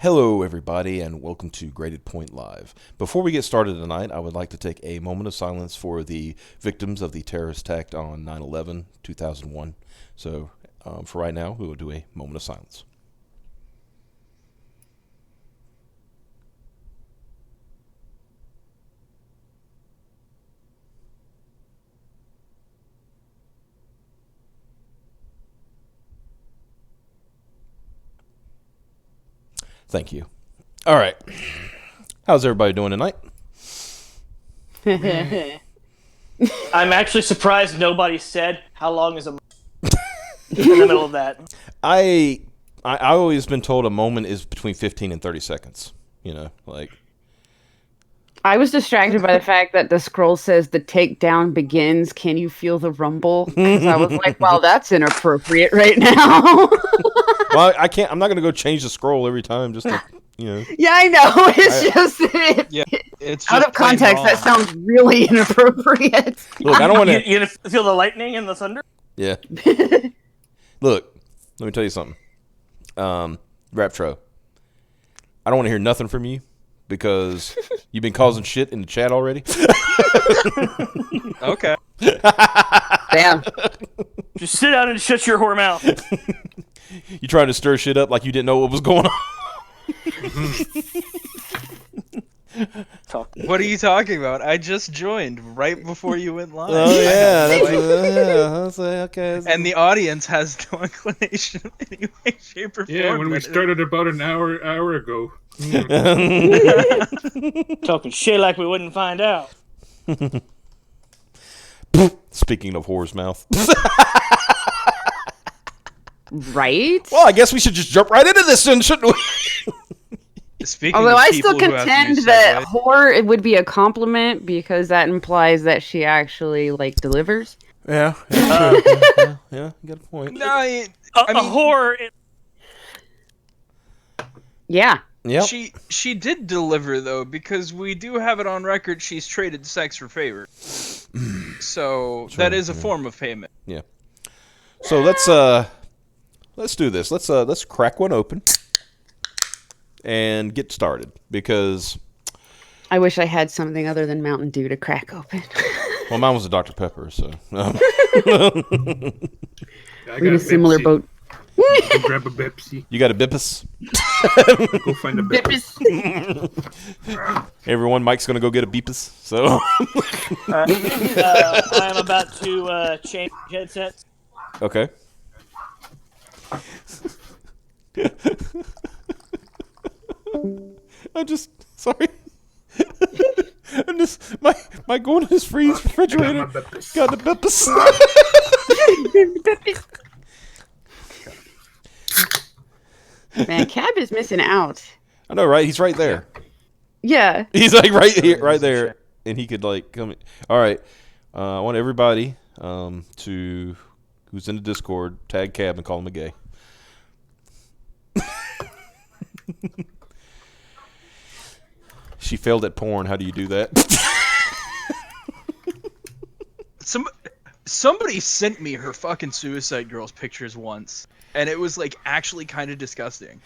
Hello, everybody, and welcome to Graded Point Live. Before we get started tonight, I would like to take a moment of silence for the victims of the terrorist attack on 9/11, 2001. So, for right now, we will do a moment of silence. Thank you. All right. How's everybody doing tonight? I'm actually surprised nobody said how long is a in the middle of that. I always been told a moment is between 15 and 30 seconds. You know, like. I was distracted by the fact that the scroll says the takedown begins. Can you feel the rumble? Because I was like, wow, that's inappropriate right now. Well, I can't. I'm not gonna go change the scroll every time. Just to, you know. Yeah, I know. It's out of context. That sounds really inappropriate. Look, I don't want to. You gonna feel the lightning and the thunder? Yeah. Look, let me tell you something. Raptro, I don't want to hear nothing from you because you've been causing shit in the chat already. Okay. Damn. Just sit down and shut your whore mouth. You trying to stir shit up like you didn't know what was going on. What are you talking about? I just joined right before you went live. Oh yeah, that's okay. And the audience has no inclination in any way, shape, or form. Yeah, when we started about an hour ago. Talking shit like we wouldn't find out. Speaking of whore's mouth. Right? Well, I guess we should just jump right into this then, shouldn't we? Speaking Although of I still people who have to contend use that segues- whore it would be a compliment because that implies that she actually delivers. Yeah, yeah, you got a point. No, A mean- whore. Yeah. Yep. she did deliver though, because we do have it on record she's traded sex for favor. So True, that is a yeah. form of payment. Yeah. So let's do this. Let's crack one open and get started because I wish I had something other than Mountain Dew to crack open. well, mine was a Dr. Pepper, so I We're in a similar Pepsi. boat. Go grab a Pepsi. you got a Bippus? Go find a Pepsi. Everyone, Mike's gonna go get a Beepus. So I'm about to change headsets. okay. I'm just sorry. I'm just my going to his freeze refrigerator. Got my Pepsi. Got the Bippus. Man, Cab is missing out. I know, right? He's right there. Yeah. He's like right here, right there, and he could like come. All right, I want everybody to who's in the Discord tag Cab and call him a gay. She failed at porn. How do you do that? Somebody sent me her fucking Suicide Girls pictures once, and it was like actually kind of disgusting.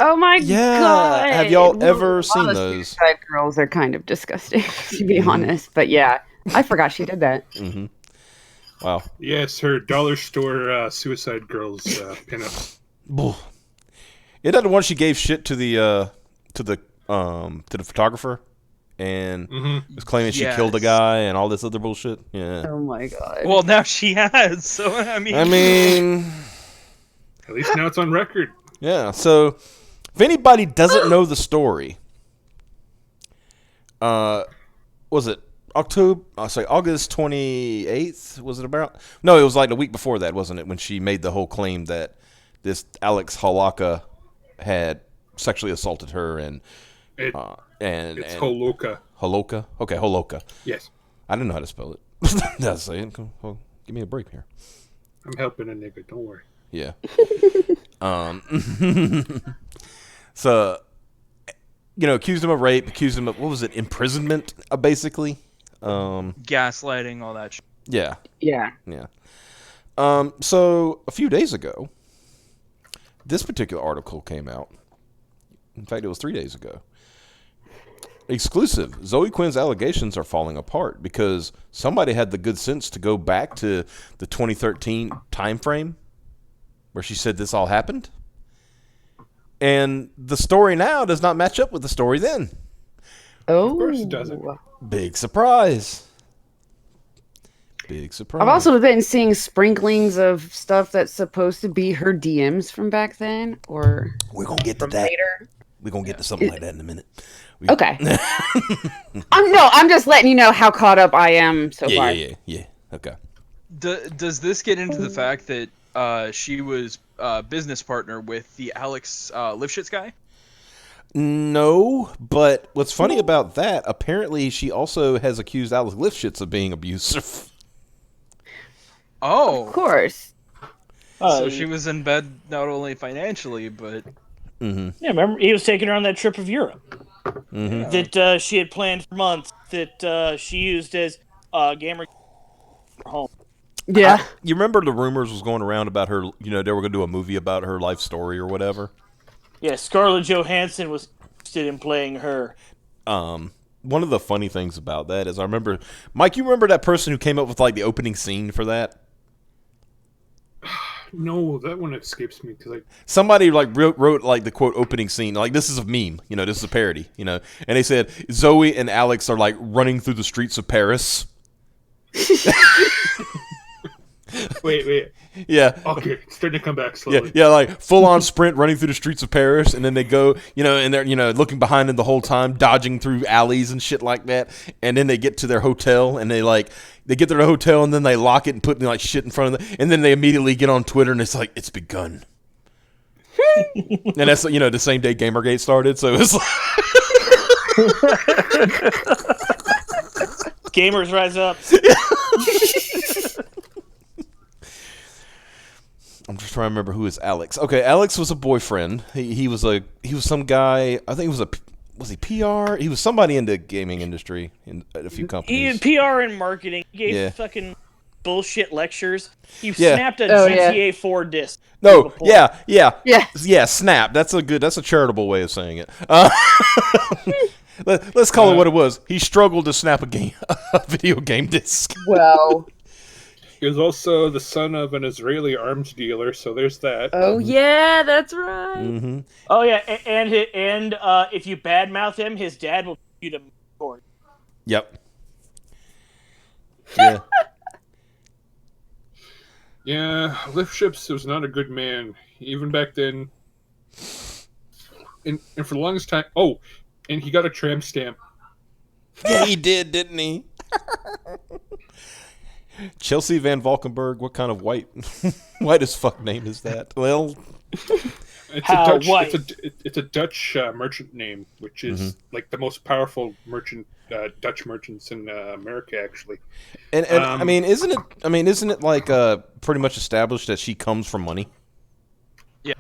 Oh my Yeah. god. Have y'all ever A lot seen of those? Suicide Girls are kind of disgusting, to be honest. But yeah, I forgot she did that. Mm-hmm. Wow. Yes, her dollar store Suicide Girls pinup. Isn't that the one she gave shit to the photographer and was claiming she killed a Yes. guy and all this other bullshit? Yeah. Oh my god. Well, now she has. So I mean, At least now it's on record. yeah. So if anybody doesn't know the story, was it August 28th? Was it about? No, it was like the week before that, wasn't it? When she made the whole claim that this Alex Halaka had sexually assaulted her and It's Holoka. Holoka. Okay, Holoka. Yes, I didn't know how to spell it. That's saying. Well, give me a break here. I'm helping a nigga. Don't worry. Yeah. So, accused him of rape, accused him of, what was it, imprisonment, basically. gaslighting, all that shit. Yeah. Yeah. Yeah. So a few days ago, this particular article came out In fact, it was 3 days ago. Exclusive. Zoe Quinn's allegations are falling apart because somebody had the good sense to go back to the 2013 time frame where she said this all happened. And the story now does not match up with the story then. Oh, Of course it doesn't. Big surprise. Big surprise. I've also been seeing sprinklings of stuff that's supposed to be her DMs from back then, or We're going to get to from that. later. We're going to get to something like that in a minute. Okay. I'm just letting you know how caught up I am so far. Yeah. Okay. Does this get into the fact that she was business partner with the Alex Lifshitz guy? No, but what's funny about that, apparently she also has accused Alex Lifshitz of being abusive. Oh. Of course. So she was in bed not only financially, but... Yeah, remember, he was taking her on that trip of Europe that she had planned for months, that she used as gamer home. Yeah. You remember the rumors was going around about her, they were going to do a movie about her life story or whatever? Yeah, Scarlett Johansson was interested in playing her. One of the funny things about that is I remember, Mike, you remember that person who came up with like the opening scene for that? No, that one escapes me because Somebody like wrote like the quote opening scene, like this is a meme, this is a parody, and they said Zoe and Alex are like running through the streets of Paris. Wait. Yeah. Okay, it's starting to come back slowly. Yeah, like full on sprint running through the streets of Paris, and then they go, and they're, looking behind them the whole time, dodging through alleys and shit like that. And then they get to their hotel, and they get to their hotel, and then they lock it and put like shit in front of them, and then they immediately get on Twitter, and it's like, it's begun. And that's, the same day Gamergate started, so it's like... Gamers rise up. I'm just trying to remember who is Alex. Okay, Alex was a boyfriend. He was some guy. I think was he PR? He was somebody in the gaming industry in a few He companies. had PR and marketing. He gave Yeah. fucking bullshit lectures. He Yeah. snapped a Oh, yeah. GTA 4 disc. No, yeah, Yeah. Snap. That's a charitable way of saying it. Let's call it what it was. He struggled to snap a video game disc. Well. He was also the son of an Israeli arms dealer, so there's that. Oh yeah, that's right. Mm-hmm. Oh yeah, and if you badmouth him, his dad will shoot him. Yep. Yeah. Yeah, Lifshitz was not a good man, even back then. And for the longest time... Oh, and he got a tramp stamp. Yeah, he did, didn't he? Chelsea Van Valkenburg, what kind of white as fuck name is that? Well, it's a Dutch merchant name, which is like the most powerful Dutch merchants in America, actually. and isn't it like pretty much established that she comes from money? Yeah.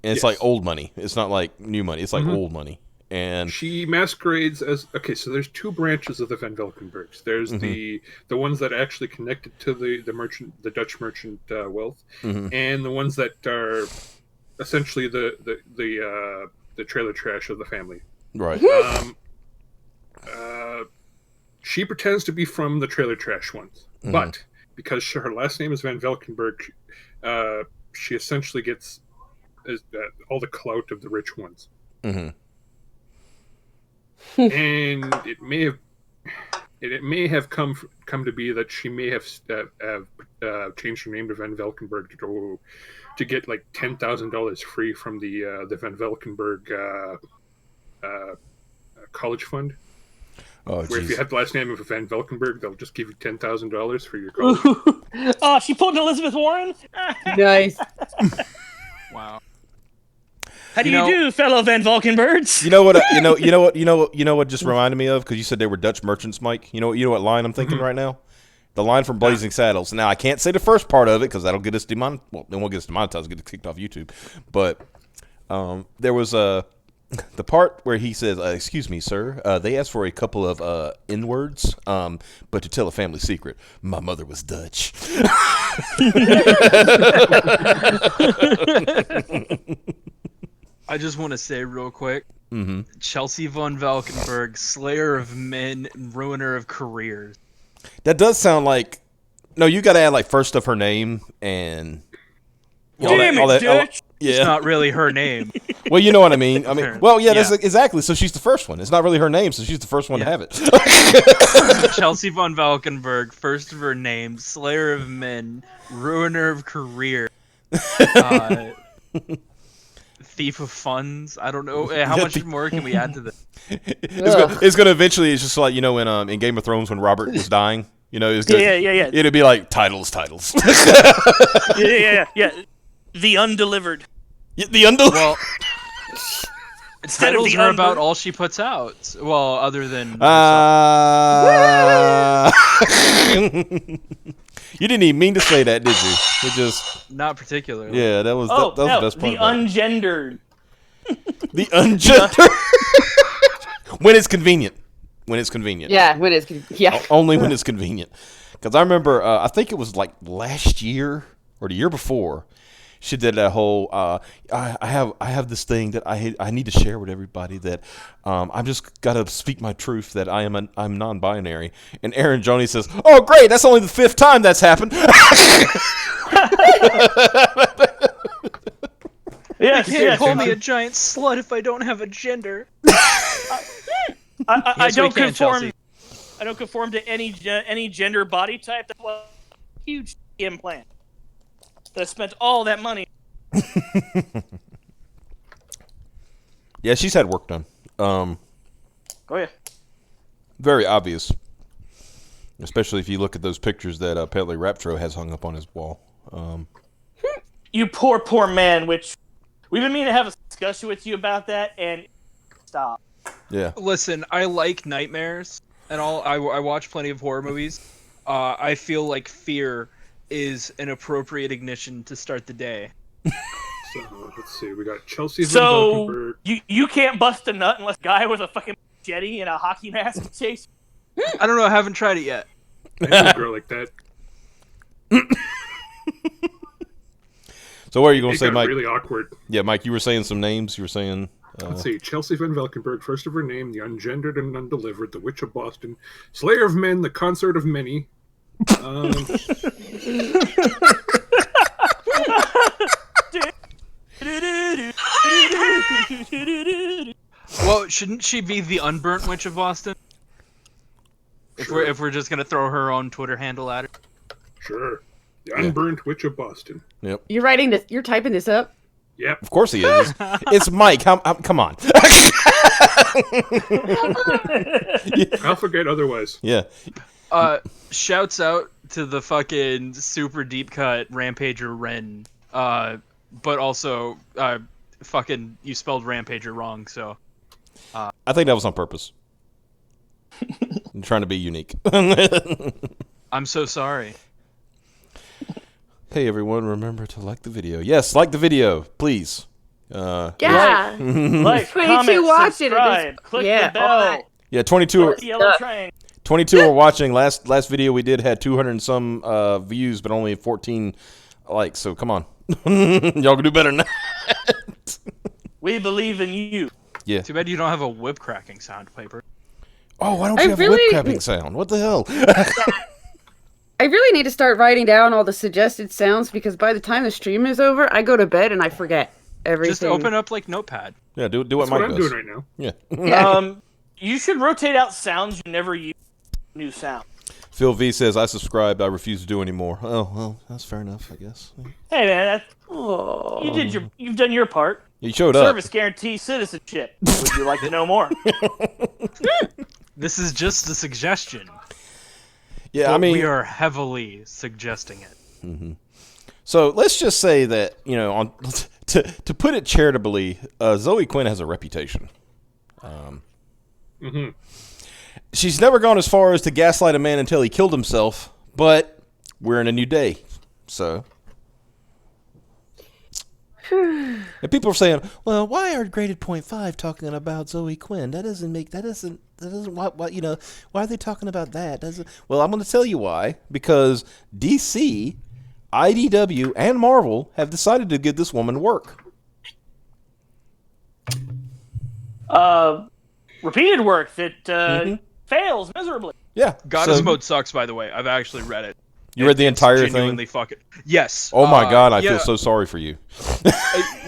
And it's Yes. like old money. It's not like new money. It's like old money. And She masquerades as so. There's two branches of the Van Valkenburgs. There's the ones that are actually connected to the Dutch merchant wealth, and the ones that are essentially the trailer trash of the family. right. She pretends to be from the trailer trash ones, but because her last name is Van Valkenburg, she essentially gets all the clout of the rich ones. Mm-hmm. And it may have come to be that she may have changed her name to Van Valkenburg to get like $10,000 free from the Van Valkenburg college fund. Oh, Where if you jeez. have the last name of Van Valkenburg, they'll just give you $10,000 for your college. Oh, she pulled an Elizabeth Warren. Nice. Wow. How do you do, fellow Van Valkenburgs? You know what? You know what? Just reminded me of because you said they were Dutch merchants, Mike. You know what line I'm thinking right now? The line from Blazing Saddles. Now I can't say the first part of it because that'll get us demonetized. Well, it won't get us demonetized. Get kicked off YouTube. But there was the part where he says, "Excuse me, sir. They asked for a couple of N words, but to tell a family secret, my mother was Dutch." I just want to say real quick, Mm-hmm. Chelsea von Valkenburg, Slayer of Men, and Ruiner of Careers. That does sound like. No, you got to add like first of her name and. Damn it, Dutch! Yeah. It's not really her name. Well, you know what I mean. I mean, well, yeah, that's Yeah. exactly. So she's the first one. It's not really her name, so she's the first one to Yeah. have it. Chelsea von Valkenburg, first of her name, Slayer of Men, Ruiner of Career, Thief of Funds. I don't know. How much more can we add to this? It's gonna eventually. It's just like in Game of Thrones when Robert was dying. It's gonna, Yeah. It'd be like titles. Yeah. The Undelivered. The undelivered. Well, Instead of titles the are about all she puts out. Well, other than You didn't even mean to say that, did you? It just not particularly. yeah. That was Oh, that was no, the best part. the about it. Ungendered. The ungendered. When it's convenient. When it's convenient. Yeah, when it's yeah. Only when it's convenient. Because I remember, I think it was like last year or the year before, she did that whole. I have this thing that I need to share with everybody that I'm just gotta speak my truth that I'm non-binary. And Aaron Joni says, "Oh great, that's only the 5th time that's happened." Yes, You can't yes. call me a giant slut if I don't have a gender. I Yes, we don't can, conform. Chelsea. I don't conform to any gender body type. That's why a huge implant. That I spent all that money. Yeah, she's had work done. Oh yeah. Very obvious, especially if you look at those pictures that Petley Raptro has hung up on his wall. You poor man. Which we've been meaning to have a discussion with you about that, and stop. Yeah. Listen, I like nightmares and all. I watch plenty of horror movies. I feel like fear is an appropriate ignition to start the day. So let's see. We got Chelsea von So Valkenburg. you can't bust a nut unless a guy with a fucking machete and a hockey mask chase. I don't know. I haven't tried it yet. I know a girl like that. So what are you going to It say, got Mike? really awkward. Yeah, Mike, you were saying some names. You were saying. Let's see. Chelsea von Valkenburg, first of her name, the Ungendered and Undelivered, the Witch of Boston, Slayer of Men, the Consort of Many. Well, shouldn't she be the Unburnt Witch of Boston? Sure. If we're just gonna throw her own Twitter handle at her. Sure. The Unburnt Witch of Boston. Yep. You're writing this. You're typing this up. Yep. Of course he is. It's Mike. Come on. I'll forget otherwise. Yeah. Shouts out to the fucking super deep cut Rampager Ren. But also, fucking you spelled Rampager wrong. So I think that was on purpose. I'm trying to be unique. I'm so sorry. Hey everyone, remember to like the video. Yes, like the video, please. Yeah. Like, 22 comment, watch it. subscribe, click Yeah, the all bell, that. Yeah, 22 click the yellow triangle. 22 are watching. Last video we did had 200 and some views, but only 14 likes. So come on, y'all can do better than that. We believe in you. Yeah. Too bad you don't have a whip cracking sound, Piper. Oh, why don't I you have a really- whip crapping sound? What the hell? I really need to start writing down all the suggested sounds because by the time the stream is over, I go to bed and I forget everything. Just open up like Notepad. Yeah, do what That's Mike what I'm does. doing right now. Yeah. Yeah. You should rotate out sounds you never use. New sound. Phil V says, I subscribed. I refuse to do anymore. Oh, well, that's fair enough, I guess. Hey man, Oh. you've done your part. You showed up. Service guarantees citizenship. Would you like to know more? This is just a suggestion. Yeah, But I mean, we are heavily suggesting it. so let's just say that, to put it charitably, Zoe Quinn has a reputation. She's never gone as far as to gaslight a man until he killed himself, but we're in a new day, so. And people are saying, well, why are Graded Point 5 talking about Zoe Quinn? Why are they talking about that? Well, I'm going to tell you why. Because DC, IDW, and Marvel have decided to give this woman work. repeated work that fails miserably. Yeah. Goddess so Mode sucks, by the way. I've actually read it. you read the It's entire genuinely thing? fucking Yes. Oh my god, I yeah, feel so sorry for you.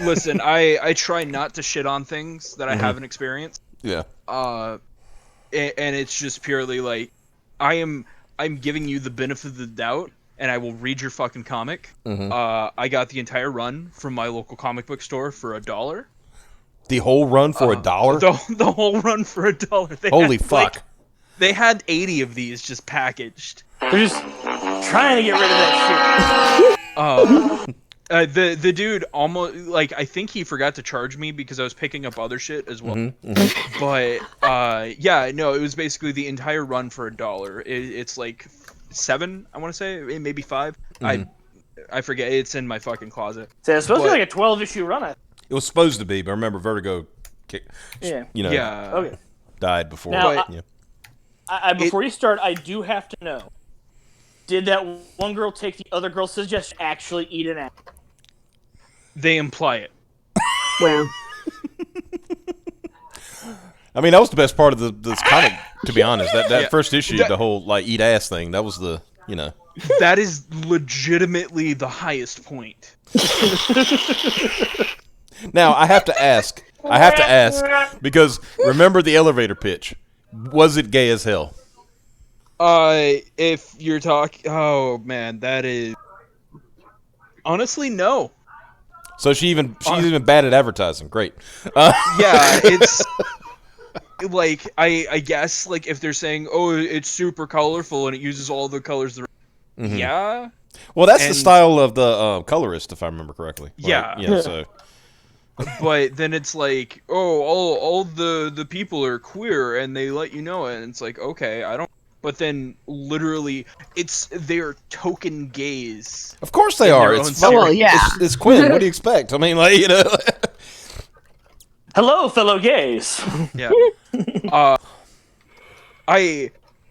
Listen, I try not to shit on things that I haven't experienced. Yeah. And it's just purely like I'm giving you the benefit of the doubt, and I will read your fucking comic. I got the entire run from my local comic book store for $1. The whole run for $1? The whole run for $1. Holy fuck. They had 80 of these just packaged. They're just trying to get rid of that shit. The dude almost like I think he forgot to charge me because I was picking up other shit as well. But yeah, no, it was basically the entire run for $1. It's like 7, I want to say, maybe 5. I forget. It's in my fucking closet. So it's supposed to be like a 12-issue run. It was supposed to be, but remember Vertigo Okay. died before. Now, yeah. Before you start, I do have to know: did that one girl take the other girl's suggestion? Actually, eat an apple? They imply it. Well, I mean, that was the best part of this comic, to be honest. That first issue, the whole like eat ass thing, that was the That is legitimately the highest point. Now I have to ask because remember the elevator pitch. Was it gay as hell? If you're talking, oh man, that is honestly no. So she's even bad at advertising. Great. Yeah, it's like I guess like if they're saying, oh, it's super colorful and it uses all the colors. Yeah. Well, that's the style of the colorist, if I remember correctly. Like, yeah. Yeah. So. But then it's like, oh, all the people are queer and they let you know it, and it's like, okay, I don't. But then literally, they're token gays. Of course they are. It's it's Quinn. What do you expect? I mean, like Hello, fellow gays. Yeah.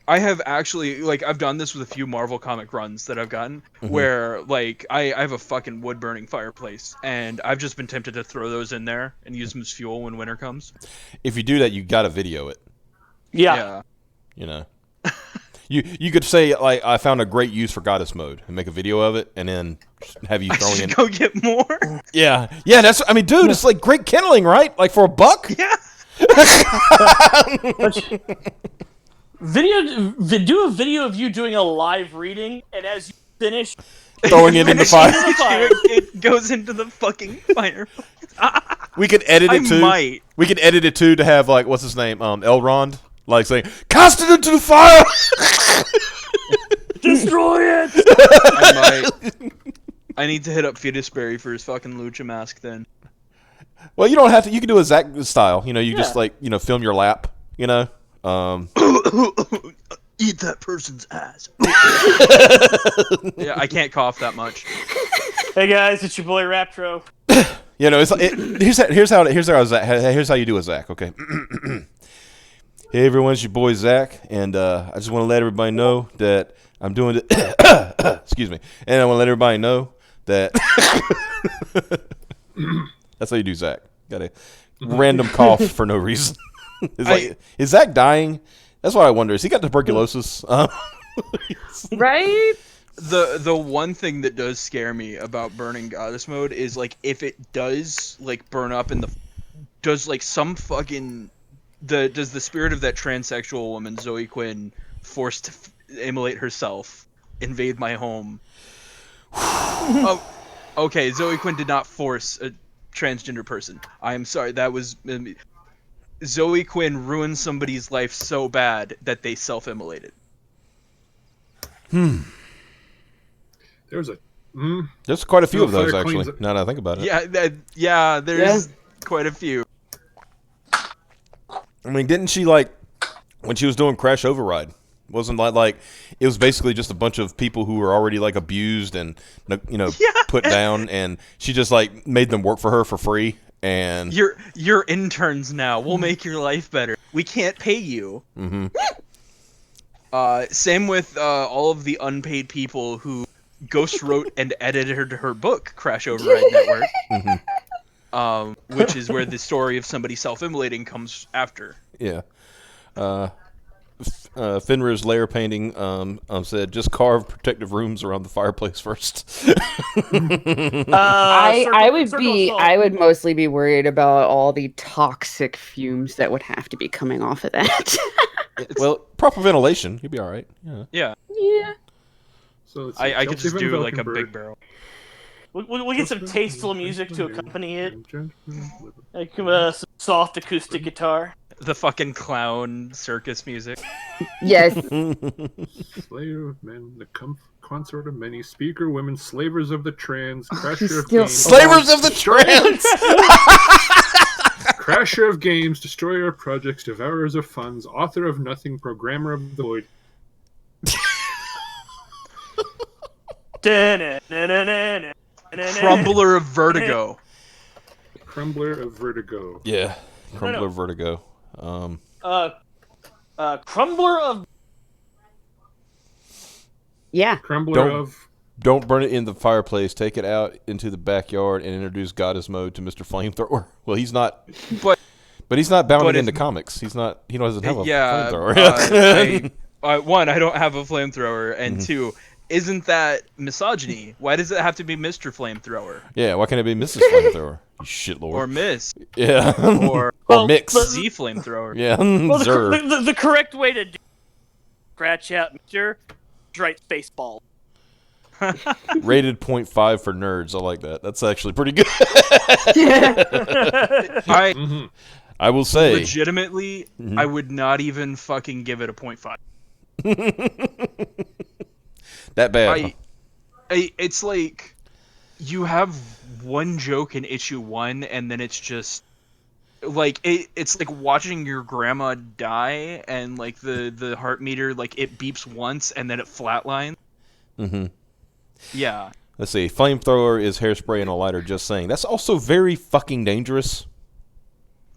I have actually, like, I've done this with a few Marvel comic runs that I've gotten, where, like, I have a fucking wood-burning fireplace, and I've just been tempted to throw those in there and use them as fuel when winter comes. If you do that, you gotta video it. Yeah. You could say, like, I found a great use for Goddess Mode, and make a video of it, and then have you throwing in... go get more? Yeah, that's... I mean, dude, it's, like, great kindling, right? Like, for $1? Yeah. Do a video of you doing a live reading, and as you finish, throwing it in the fire. It goes into the fucking fire. We could edit it too. We could edit it too to have like what's his name, Elrond, like saying, "Cast it into the fire, destroy it." I might. I need to hit up Fetusberry for his fucking lucha mask then. Well, you don't have to. You can do a Zach style. You just like film your lap. Eat that person's ass. Yeah, I can't cough that much. Hey guys, it's your boy Raptro. Here's how you do a Zach. Okay. Hey everyone, it's your boy Zach, and I just want to let everybody know that I'm doing it. Excuse me, and I want to let everybody know that that's how you do Zach. Got a random cough for no reason. Is Zach dying? That's what I wonder. Has he got tuberculosis? Right? The one thing that does scare me about burning Goddess Mode is like if it does like burn up in does some fucking does the spirit of that transsexual woman Zoe Quinn forced to immolate herself invade my home? Oh, okay. Zoe Quinn did not force a transgender person. I am sorry. That was. Zoe Quinn ruined somebody's life so bad that they self-immolated. There's quite a few of those actually. Now that I think about it. Yeah, there's quite a few. I mean, didn't she when she was doing Crash Override? Wasn't like it was basically just a bunch of people who were already like abused and put down, and she just like made them work for her for free. And you're interns now. We'll make your life better. We can't pay you. Mm-hmm. Same with all of the unpaid people who ghost wrote and edited her book, Crash Override Network. Mm-hmm. which is where the story of somebody self-immolating comes after. Yeah. Fenrir's layer painting said, just carve protective rooms around the fireplace first. I would mostly be worried about all the toxic fumes that would have to be coming off of that. Well, proper ventilation, you'd be all right. Yeah. Yeah. Yeah. So I could just do like a big barrel. We'll get some tasteful music to accompany it. Like some soft acoustic guitar. The fucking clown circus music. Yes. Slayer of men, the consort of many, speaker women, slavers of the trans, crasher He's of still- games, Slavers of the trans! crasher of games, destroyer of projects, devourers of funds, author of nothing, programmer of the void. Crumbler of vertigo. Crumbler of vertigo. Yeah. Crumbler No. Vertigo. Crumbler of Yeah. Crumbler Don't- of... Don't burn it in the fireplace. Take it out into the backyard and introduce Goddess Mode to Mr. Flamethrower. Well, he's not... But But he's not bound But into if- comics. He's not... He doesn't have a yeah, flamethrower. one, I don't have a flamethrower, and Mm-hmm. two, isn't that misogyny? Why does it have to be Mr. Flamethrower Yeah, why can't it be Mrs. Flamethrower? You shitlord. or Miss Yeah. or Well, Mix. but- Z Flamethrower? Yeah. well, Zer. the correct way to do scratch out Mr. Right Spaceball. Rated 0.5 for nerds. I like that. That's actually pretty good. I Mhm. I will say... legitimately, Mhm. I would not even fucking give it a 0.5. That bad. Huh? It's like you have one joke in issue 1, and then it's just like it's like watching your grandma die, and like the heart meter, like it beeps once and then it flatlines. Mm-hmm. Yeah. Let's see. Flamethrower is hairspray and a lighter, just saying. That's also very fucking dangerous.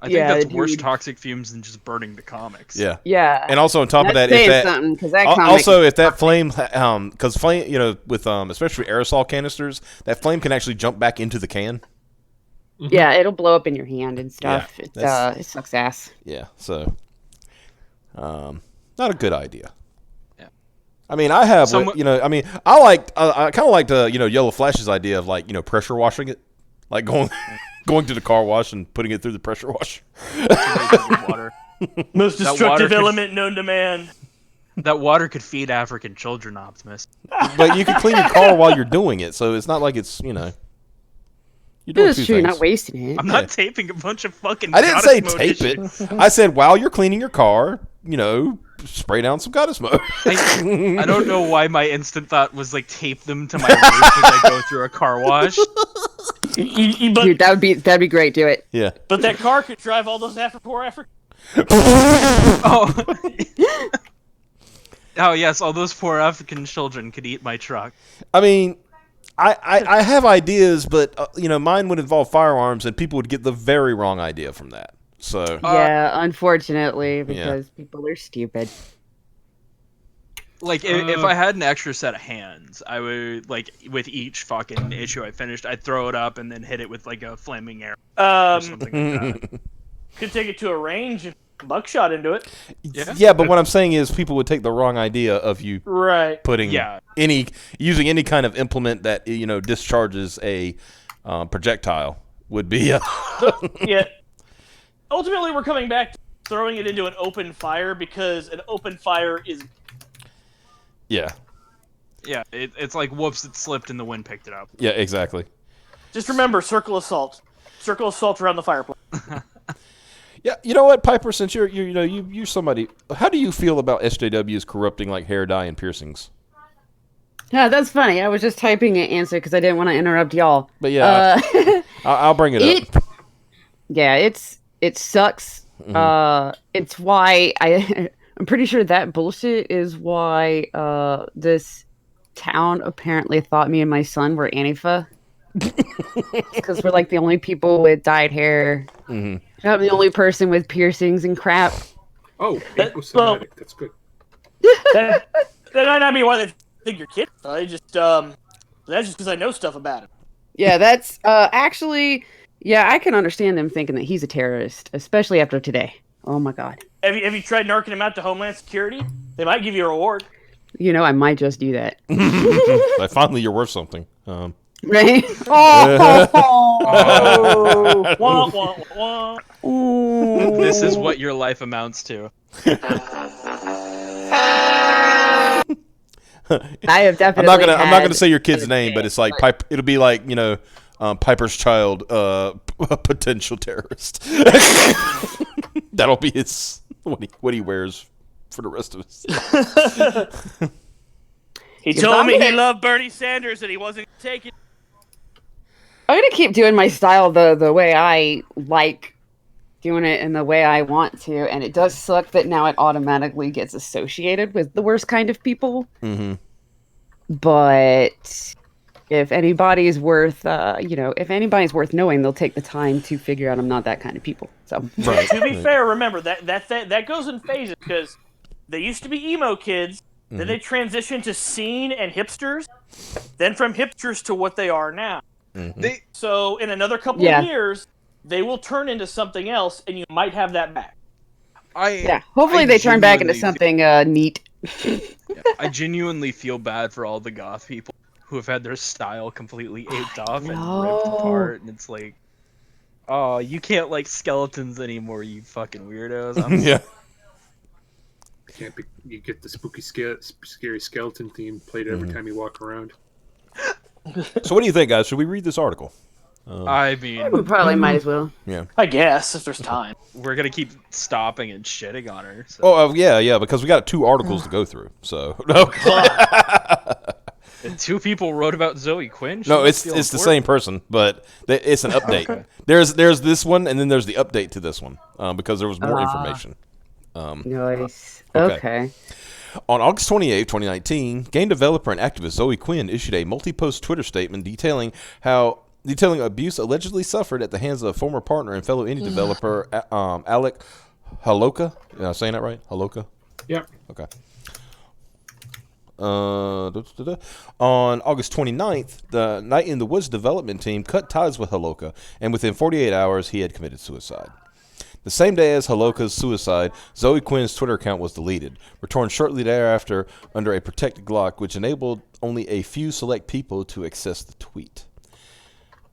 I think Yeah, that's worse dude. toxic fumes than just burning the comics. Yeah. Yeah. And also on top of That's that, if saying that... something, because that Al- comic Also, if that flame, because flame, you know, with especially aerosol canisters, that flame can actually jump back into the can. yeah, it'll blow up in your hand and stuff. Yeah, It sucks ass. Yeah, so, not a good idea. Yeah. I mean, I have, Someone- you know, I mean, I kind of liked, you know, Yellow Flash's idea of like, you know, pressure washing it, like going to the car wash and putting it through the pressure washer. Water. Most That destructive water could- element known to man. That water could feed African children, Optimus. But you can clean your car while you're doing it, so it's not like it's, you know, you're doing It's two true, you're things. not wasting it. I'm not taping a bunch of fucking. I didn't Goddess say Mode tape issues. it. I said while you're cleaning your car, you know, spray down some Goddess Mode. I don't know why my instant thought was like tape them to my roof as I go through a car wash. But, Dude, that'd be great. Do it. Yeah. but that car could drive all those poor Africans. Oh. Oh yes, all those poor African children could eat my truck. I mean, I have ideas, but you know, mine would involve firearms, and people would get the very wrong idea from that. So Yeah, unfortunately, because people are stupid. Like if I had an extra set of hands, I would like with each fucking issue I finished, I'd throw it up and then hit it with like a flaming arrow or something like that. Could take it to a range and buckshot into it. yeah, but what I'm saying is, people would take the wrong idea of you Right. putting Yeah. using any kind of implement that, you know, discharges a projectile would be. Yeah. Ultimately, we're coming back to throwing it into an open fire because an open fire is. Yeah. Yeah, it's like whoops, it slipped and the wind picked it up. Yeah. Exactly. Just remember, circle of salt. Circle of salt around the fireplace. Yeah, you know what, Piper? Since you're somebody, how do you feel about SJWs corrupting like hair dye and piercings? Yeah, that's funny. I was just typing an answer because I didn't want to interrupt y'all. But yeah, I'll bring it up. Yeah, it sucks. It's why I'm pretty sure that bullshit is why this town apparently thought me and my son were Antifa. Because we're like the only people with dyed hair. I'm the only person with piercings and crap. Oh, That- anti-Semitic. That's good. that might not be why they think you're kidding. I just that's just because I know stuff about it. Yeah, that's actually, Yeah, I can understand them thinking that he's a terrorist, especially after today. Oh my God. Have you tried narking him out to Homeland Security? They might give you a reward. I might just do that. Like, finally, you're worth something. Right? Oh, wah, wah, wah. This is what your life amounts to. I have definitely. I'm not gonna say your kid's name, but it's like it'll be like Piper's child, potential terrorist. That'll be his what he wears for the rest of his life. He told me he loved Bernie Sanders and he wasn't taking. I'm gonna keep doing my style the way I like doing it and the way I want to, and it does suck that now it automatically gets associated with the worst kind of people. Mm-hmm. But if anybody's worth, if anybody's worth knowing, they'll take the time to figure out I'm not that kind of people. So, Right. To be fair, remember that goes in phases because they used to be emo kids, then they transitioned to scene and hipsters, then from hipsters to what they are now. Mm-hmm. So in another couple of years, they will turn into something else, and you might have that back. hopefully they turn back into something neat. I genuinely feel bad for all the goth people who have had their style completely aped off and ripped apart, and it's like, oh, you can't like skeletons anymore, you fucking weirdos. Yeah. You get the spooky, scary skeleton theme played every time you walk around. So what do you think, guys? Should we read this article? I mean, We probably might as well. Yeah. I guess if there's time. we're gonna keep stopping and shitting on her. So. Oh, yeah, because we got 2 articles to go through. So no, And 2 people wrote about Zoe Quinn. no, it's the same person, but it's an update. Okay. There's this one, and then there's the update to this one because there was more information. Nice. Okay. Okay. On August 28, 2019, game developer and activist Zoe Quinn issued a multi-post Twitter statement detailing abuse allegedly suffered at the hands of a former partner and fellow indie developer Alec Haloka. Am I saying that right? Haloka? Yep. Okay. On August 29th, the Night in the Woods development team cut ties with Haloka, and within 48 hours, he had committed suicide. The same day as Haloka's suicide, Zoe Quinn's Twitter account was deleted, returned shortly thereafter under a protected lock, which enabled only a few select people to access the tweet.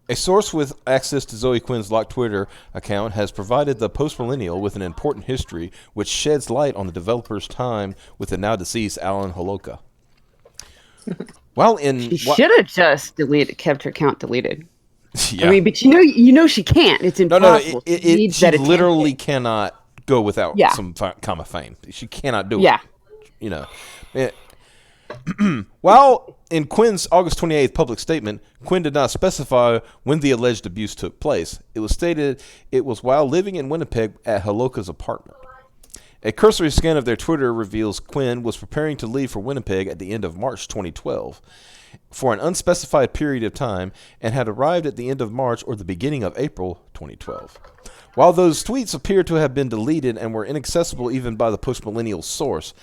A source with access to Zoe Quinn's locked Twitter account has provided the post-millennial with an important history which sheds light on the developer's time with the now-deceased Alan Haloka. She should have just kept her account deleted. Yeah. I mean, but she can't. It's impossible. She literally cannot go without Yeah. some kind of fame. She cannot do Yeah. it. While in Quinn's August 28th public statement, Quinn did not specify when the alleged abuse took place. It was stated it was while living in Winnipeg at Haloka's apartment. A cursory scan of their Twitter reveals Quinn was preparing to leave for Winnipeg at the end of March 2012 for an unspecified period of time and had arrived at the end of March or the beginning of April 2012. While those tweets appear to have been deleted and were inaccessible even by the post-millennial source,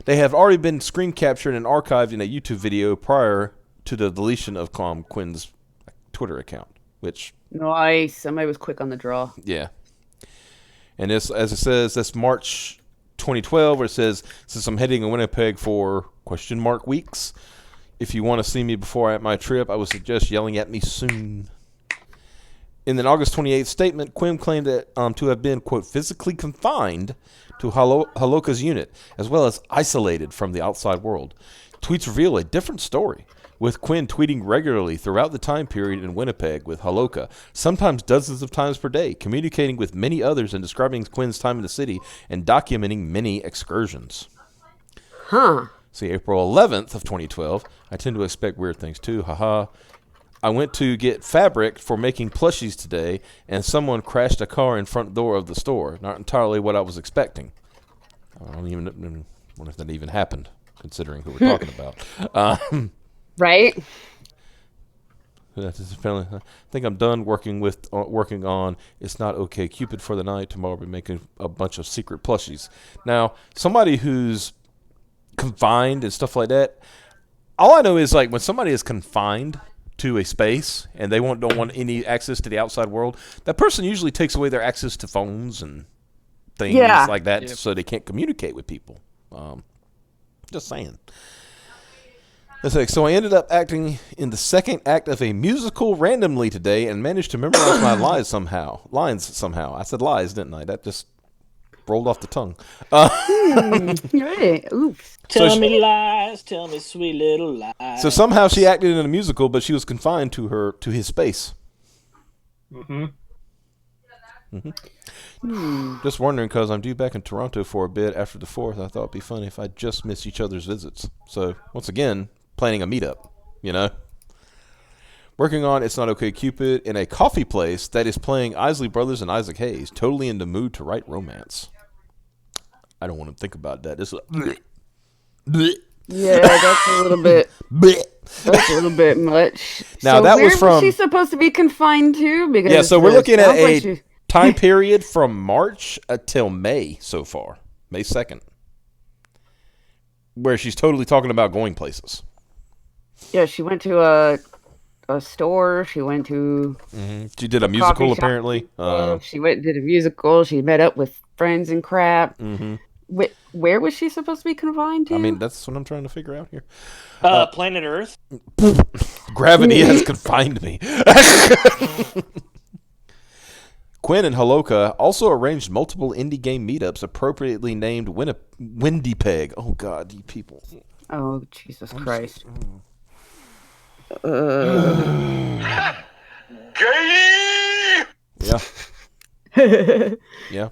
they have already been screen captured and archived in a YouTube video prior to the deletion of Quinn's Twitter account, which... Nice. Somebody was quick on the draw. Yeah. And this, as it says, that's March 2012, where it says, since I'm heading to Winnipeg for weeks, if you want to see me before at my trip, I would suggest yelling at me soon. In an August 28th statement, Quinn claimed that to have been, quote, physically confined to Haloka's unit, as well as isolated from the outside world. Tweets reveal a different story, with Quinn tweeting regularly throughout the time period in Winnipeg with Haloka, sometimes dozens of times per day, communicating with many others and describing Quinn's time in the city and documenting many excursions. Huh. See, April 11th of 2012, I tend to expect weird things too, haha. I went to get fabric for making plushies today, and someone crashed a car in front door of the store. Not entirely what I was expecting. I don't even wonder if that even happened, considering who we're talking about. Right? I think I'm done working on It's Not Okay Cupid for the night. Tomorrow we'll be making a bunch of secret plushies. Now, somebody who's confined and stuff like that, all I know is like when somebody is confined, to a space and they don't want any access to the outside world, that person usually takes away their access to phones and things like that, so they can't communicate with people. Just saying. So I ended up acting in the second act of a musical randomly today and managed to memorize my lines somehow. I said lies, didn't I? That just rolled off the tongue. Right. Oops. Tell me lies, tell me sweet little lies. So somehow she acted in a musical, but she was confined to his space. Just wondering, because I'm due back in Toronto for a bit after the 4th. I thought it'd be funny if I just miss each other's visits. So once again, planning a meetup, Working on It's Not Okay Cupid in a coffee place that is playing Isley Brothers and Isaac Hayes. Totally in the mood to write romance. I don't want to think about that. It's like, yeah, that's a little bit. That's a little bit much. Now so that where was from. she supposed to be confined to? Because Yeah, so we're looking at a she... time period from March until May so far, May 2nd, where she's totally talking about going places. Yeah, she went to a store. She went to. She did a musical apparently. She did a musical. She met up with friends and crap. Where was she supposed to be confined to? I mean, that's what I'm trying to figure out here. Planet Earth. Gravity has confined me. Quinn and Holoka also arranged multiple indie game meetups appropriately named Windy Peg. Oh, God, you people. Oh, Jesus Christ. Yeah. Yeah.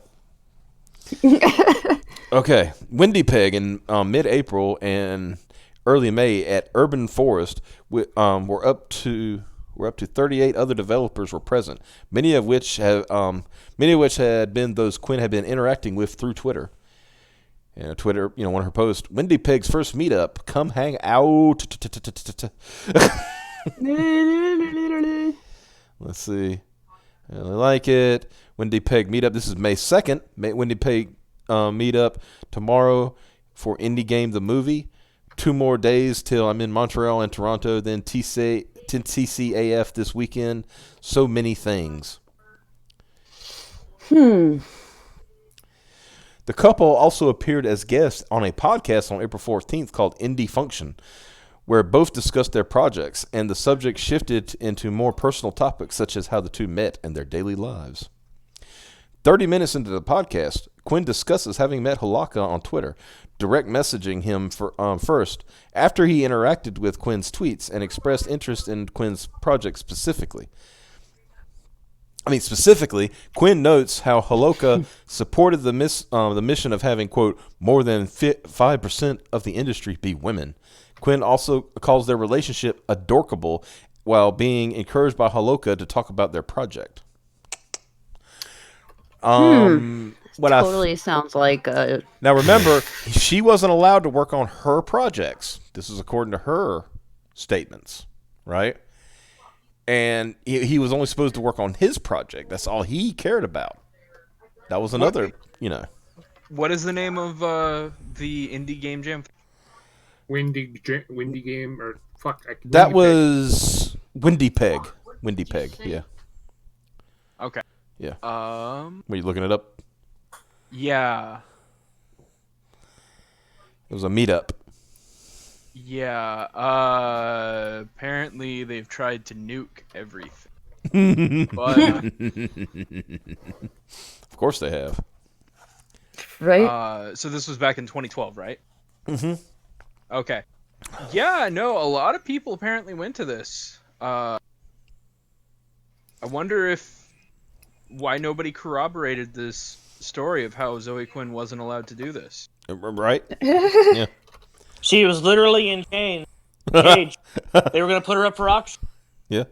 Okay. Windy Peg in mid-April and early May at Urban Forest were up to 38 other developers were present, many of which had been those Quinn had been interacting with through Twitter. And Twitter, one of her posts, Windy Peg's first meetup, come hang out. Let's see. I really like it. Windy Peg meetup. This is May 2nd. Windy Peg meetup tomorrow for Indie Game the Movie. 2 more days till I'm in Montreal and Toronto. Then TCAF this weekend. So many things. The couple also appeared as guests on a podcast on April 14th called Indie Function, where both discussed their projects, and the subject shifted into more personal topics such as how the two met and their daily lives. 30 minutes into the podcast, Quinn discusses having met Holoka on Twitter, direct messaging him first after he interacted with Quinn's tweets and expressed interest in Quinn's project specifically. Quinn notes how Holoka supported the mission of having, quote, more than 5% of the industry be women. Quinn also calls their relationship adorkable while being encouraged by Holoka to talk about their project. Totally sounds like Now remember, she wasn't allowed to work on her projects. This is according to her statements, right? And he was only supposed to work on his project. That's all he cared about. That was another, What is the name of the indie game jam? Windy Game, or fuck. That was Windy Peg. Windy Peg, yeah. Okay. Yeah. Were you looking it up? Yeah. It was a meetup. Yeah. Apparently they've tried to nuke everything. But of course they have. right. so this was back in 2012, right? Mm-hmm. Okay. Yeah, no, a lot of people apparently went to this. I wonder why nobody corroborated this story of how Zoe Quinn wasn't allowed to do this. Right? Yeah. She was literally in cage. They were going to put her up for auction. Yeah.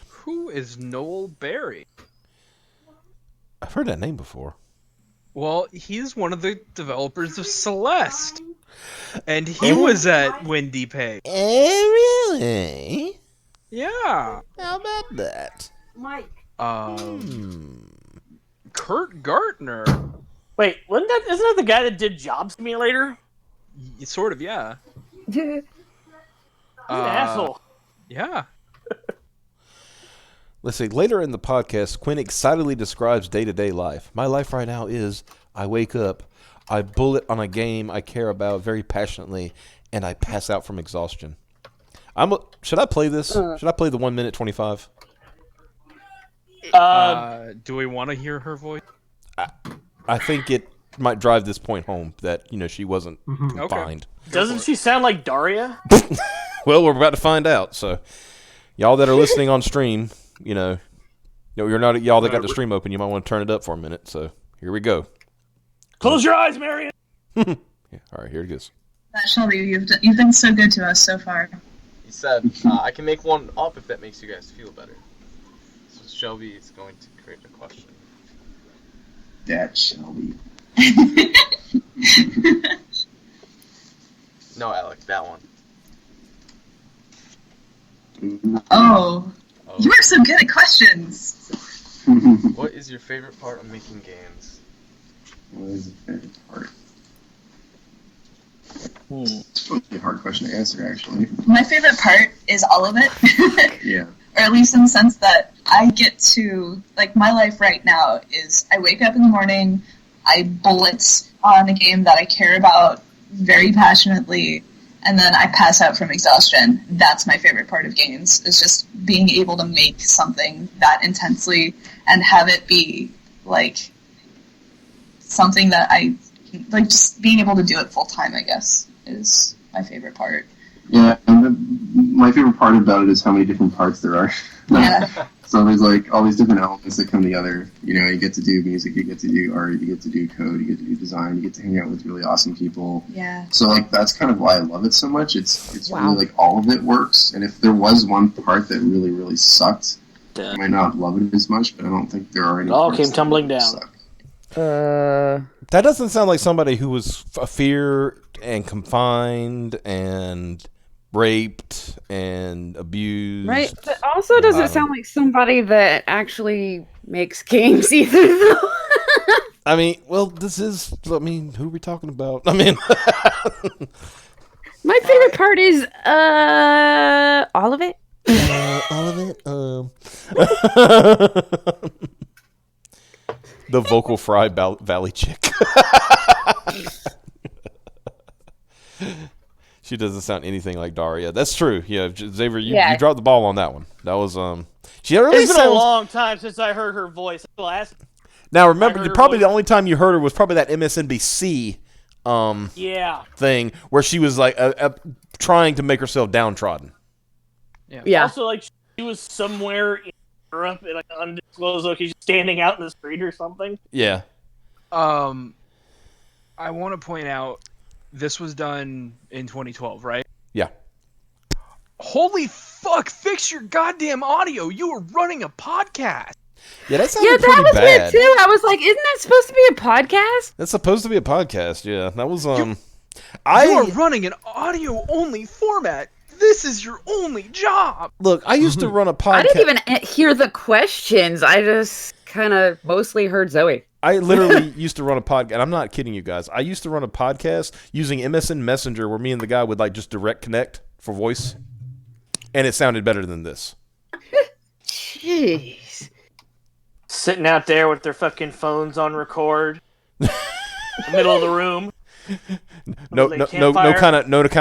Who is Noel Berry? I've heard that name before. Well, he's one of the developers of Celeste. And he was at Windy Peg. Really? Yeah. How about that? Mike. Kurt Gartner. Wait, isn't that the guy that did Job Simulator? Sort of, yeah. He's an asshole. Yeah. Let's see. Later in the podcast, Quinn excitedly describes day-to-day life. My life right now is I wake up, I bullet on a game I care about very passionately, and I pass out from exhaustion. Should I play this? Should I play the 1 minute 25? Do we want to hear her voice? I think it might drive this point home that she wasn't confined. Doesn't she sound like Daria? Well, we're about to find out. So, y'all that are listening on stream, you're not y'all that got the stream open. You might want to turn it up for a minute. So here we go. Close your eyes, Marion. Yeah, all right, here it goes. Shelby, you've been so good to us so far. He said, I can make one up if that makes you guys feel better. So Shelby is going to create a question. That Shelby. No, Alec, that one. Oh, you are so good at questions. What is your favorite part of making games? What is your favorite part? It's probably a hard question to answer, actually. My favorite part is all of it. Yeah. Or at least in the sense that I get to, like, my life right now is I wake up in the morning, I bullet on a game that I care about very passionately, and then I pass out from exhaustion. That's my favorite part of games, is just being able to make something that intensely and have it be, like, something that I, like, just being able to do it full time, I guess, is my favorite part. Yeah, and my favorite part about it is how many different parts there are. Yeah. So there's like all these different elements that come together. You get to do music, you get to do art, you get to do code, you get to do design, you get to hang out with really awesome people. Yeah. So like that's kind of why I love it so much. It's Wow. really like all of it works. And if there was one part that really, really sucked, I might not love it as much, but I don't think there are any. It all parts came that tumbling really down. suck. That doesn't sound like somebody who was feared and confined and raped and abused. Right. But also doesn't sound like somebody that actually makes games either, though. I mean, well, who are we talking about? I mean, My favorite part is all of it. all of it. The vocal fry valley chick. She doesn't sound anything like Daria. That's true. Yeah, Xavier, you dropped the ball on that one. That was She really It's been sounds. a long time since I heard her voice. Now remember, her the only time you heard her was probably that MSNBC Yeah. thing where she was like trying to make herself downtrodden. Yeah. Also, like, she was somewhere in Europe in like an undisclosed location, standing out in the street or something. Yeah. I want to point out this was done in 2012, right? Yeah. Holy fuck! Fix your goddamn audio. You were running a podcast. Yeah, that Yeah, sounded that pretty was bad. weird too. I was like, isn't that supposed to be a podcast? That's supposed to be a podcast. Yeah, that was You are running an audio-only format. This is your only job. Look, I used to run a podcast. I didn't even hear the questions. I just kind of mostly heard Zoe. I literally used to run a podcast, and I'm not kidding you guys. I used to run a podcast using MSN Messenger where me and the guy would like just direct connect for voice, and it sounded better than this. Jeez. Sitting out there with their fucking phones on record. Middle of the room. No campfire. kind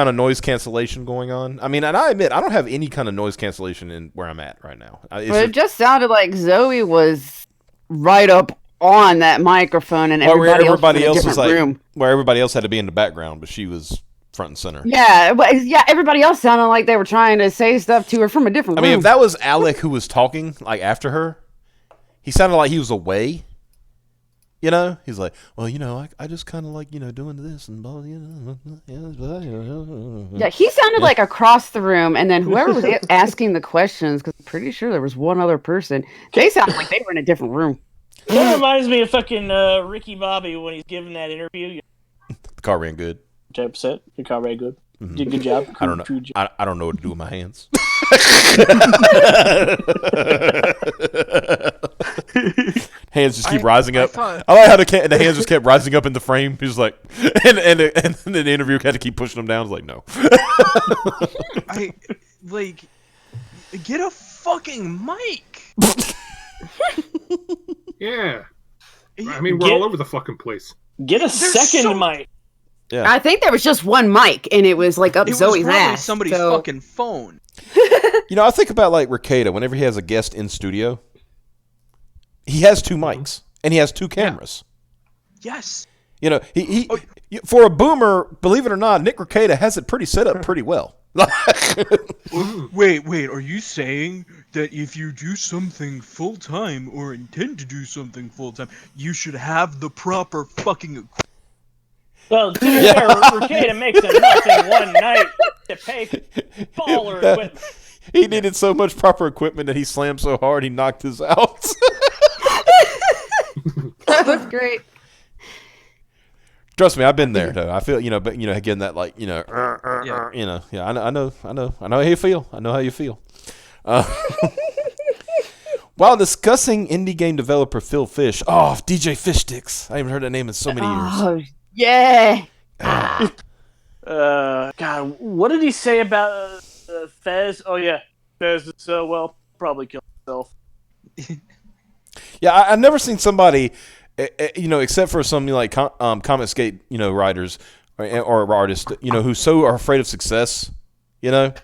of noise cancellation going on. I mean, and I admit I don't have any kind of noise cancellation in where I'm at right now. It just sounded like Zoe was right up on that microphone, and everybody else was in a different room. Where everybody else had to be in the background, but she was front and center. Yeah, everybody else sounded like they were trying to say stuff to her from a different room. I mean, if that was Alec who was talking, like after her, he sounded like he was away. He's like, well, I just kind of like, doing this and blah, Yeah, he sounded like across the room, and then whoever was asking the questions, because I'm pretty sure there was one other person, they sounded like they were in a different room. That reminds me of fucking Ricky Bobby when he's giving that interview. The car ran good. Type set. Your car ran good. Did a good job. I don't know. I don't know what to do with my hands. Hands just keep rising up. I like how the hands just kept rising up in the frame. He's like, and the interviewer had to keep pushing them down. I was like, no. Get a fucking mic. Yeah. I mean, we're all over the fucking place. Get a second mic. Yeah. I think there was just one mic, and it was like up It was Zoe's probably ass. somebody's so... fucking phone. You know, I think about like Ricada. Whenever he has a guest in studio, he has 2 mics and he has 2 cameras. Yes. You know, he for a boomer, believe it or not, Nick Ricada has it pretty set up pretty well. Wait, are you saying that if you do something full time or intend to do something full time, you should have the proper fucking equipment? Well, to be fair, Ricada makes enough in one night to pay for baller equipment. He needed so much proper equipment that he slammed so hard he knocked his out. That was great. Trust me, I've been there though. I feel, but again, that like, I know how you feel. I know how you feel. While discussing indie game developer Phil Fish, DJ Fish Sticks. I haven't heard that name in so many years. Oh, yeah. God, what did he say about Fez? Oh yeah, Fez is probably killed himself. Yeah, I've never seen somebody, except for some like Comic Skate, writers or artists, who so are afraid of success. Like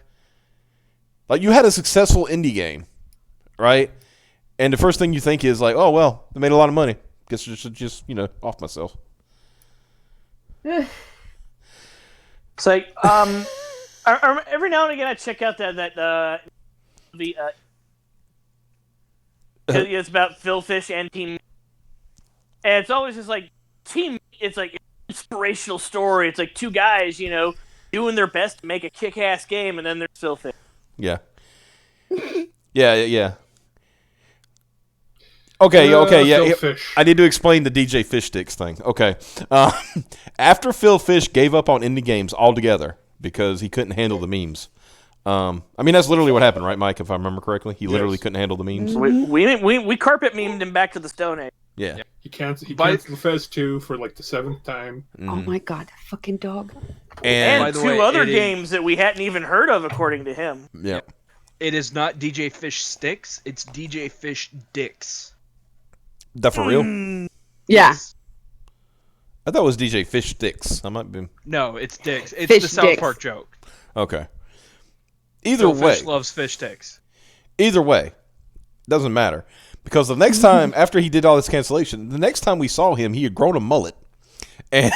you had a successful indie game, right? And the first thing you think is like, oh well, they made a lot of money. Guess I should just off myself. It's like every now and again I check out it's about Phil Fish and Team, and it's always just like Team. It's like an inspirational story. It's like 2 guys, doing their best to make a kick-ass game, and then there's Phil Fish. Yeah. Yeah. Okay, yeah. I need to explain the DJ Fish Sticks thing. Okay. After Phil Fish gave up on indie games altogether because he couldn't handle the memes. That's literally what happened, right, Mike? If I remember correctly, he literally couldn't handle the memes. We carpet memed him back to the Stone Age. Yeah. He canceled Fez 2 for like the 7th time. Mm-hmm. Oh my god, that fucking dog. And 2 other games that we hadn't even heard of, according to him. Yeah. It is not DJ Fish Sticks, it's DJ Fish Dicks. That for real? Yeah. I thought it was DJ Fish Sticks. I might be. No, it's Dicks. It's Fish the South Dicks. Park joke. Okay. Either Phil way. Fish loves fish sticks. Either way. Doesn't matter. Because the next time, after he did all this cancellation, the next time we saw him, he had grown a mullet. And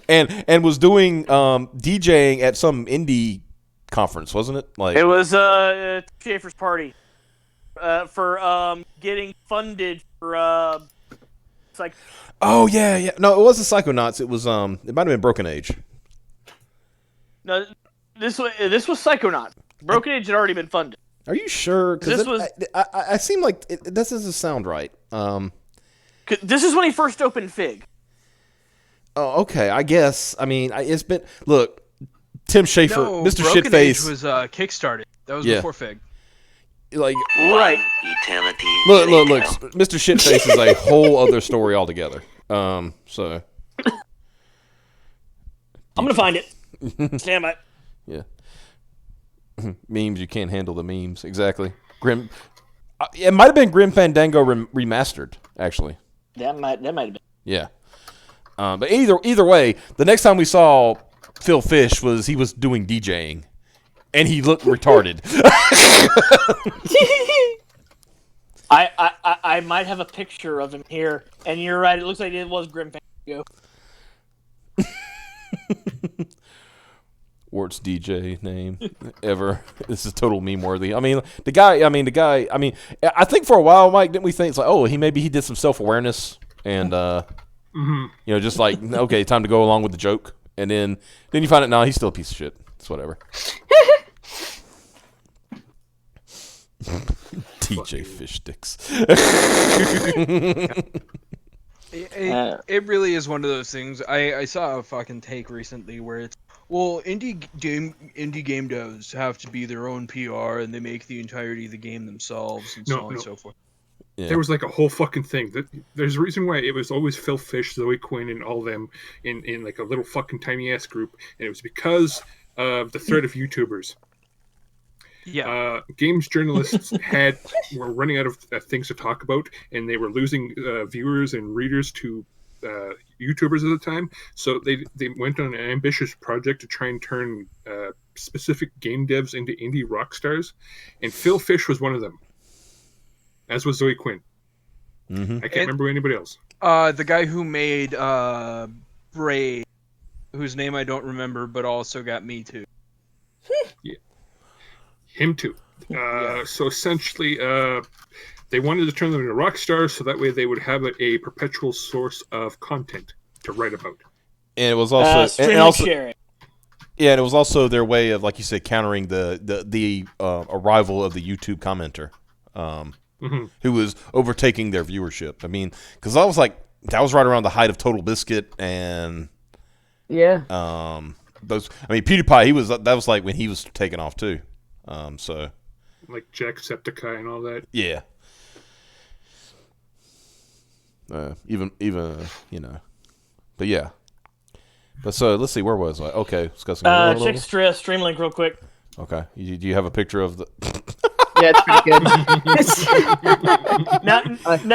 and was doing DJing at some indie conference, wasn't it? Like it was Schaefer's party for getting funded for it's like. Oh yeah. No, it wasn't Psychonauts. It was it might have been Broken Age. No, this was Psychonauts. Broken Age had already been funded. Are you sure? Because I seem like this doesn't sound right. This is when he first opened Fig. Oh, okay. I guess. It's been look. Tim Schafer, No, Mr. Broken Shitface Age was kickstarted. That was before Fig. Like right. Eternity. Look. Mr. Shitface is a whole other story altogether. So I'm gonna find it. Stand by. Yeah. Memes, you can't handle the memes. Exactly. Grim. It might have been Grim Fandango remastered, actually. That might have been. Yeah. But either way, the next time we saw Phil Fish he was doing DJing, and he looked retarded. I might have a picture of him here, and you're right. It looks like it was Grim Fandango. Worst DJ name ever. This is total meme worthy. The guy. I think for a while, Mike, didn't we think it's like, maybe he did some self awareness and just like, okay, time to go along with the joke, and then you find out, no, he's still a piece of shit. It's whatever. DJ Fish Sticks. It really is one of those things. I saw a fucking take recently where it's, well, indie game devs have to be their own PR and they make the entirety of the game themselves and so on and so forth. Yeah. There was like a whole fucking thing. There's a reason why it was always Phil Fish, Zoe Quinn, and all them in like a little fucking tiny ass group, and it was because of the threat of YouTubers. games journalists were running out of things to talk about, and they were losing viewers and readers to YouTubers at the time. So they went on an ambitious project to try and turn specific game devs into indie rock stars, and Phil Fish was one of them, as was Zoe Quinn. Mm-hmm. I can't remember anybody else. The guy who made Braid, whose name I don't remember, but also got Me Too. Yeah. Him too. So essentially, they wanted to turn them into rock stars, so that way they would have a perpetual source of content to write about. And it was also sharing. Yeah, and it was also their way of, like you said, countering the arrival of the YouTube commenter, who was overtaking their viewership. I mean, because that was right around the height of Total Biscuit and those. I mean, PewDiePie, that was like when he was taking off too. So like Jacksepticeye and all that. Yeah. Even but yeah. But so let's see, where was I? Okay, discussing. Check Streamlink real quick. Okay, do you have a picture of the? Yeah, it's pretty good.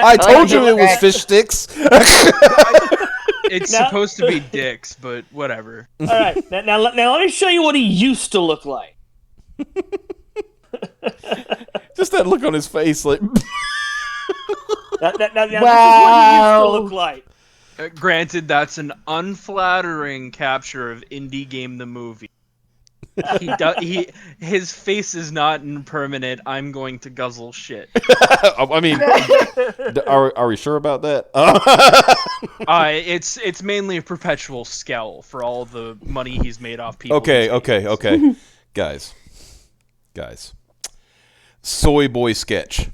I told you it was fish sticks. It's supposed to be dicks, but whatever. All right, now let me show you what he used to look like. Just that look on his face, like. Now, this is what he used to look like. Granted, that's an unflattering capture of Indie Game the movie. His face is not impermanent. I'm going to guzzle shit. I mean, are we sure about that? It's mainly a perpetual scowl for all the money he's made off people. Okay. Guys. Soy Boy sketch.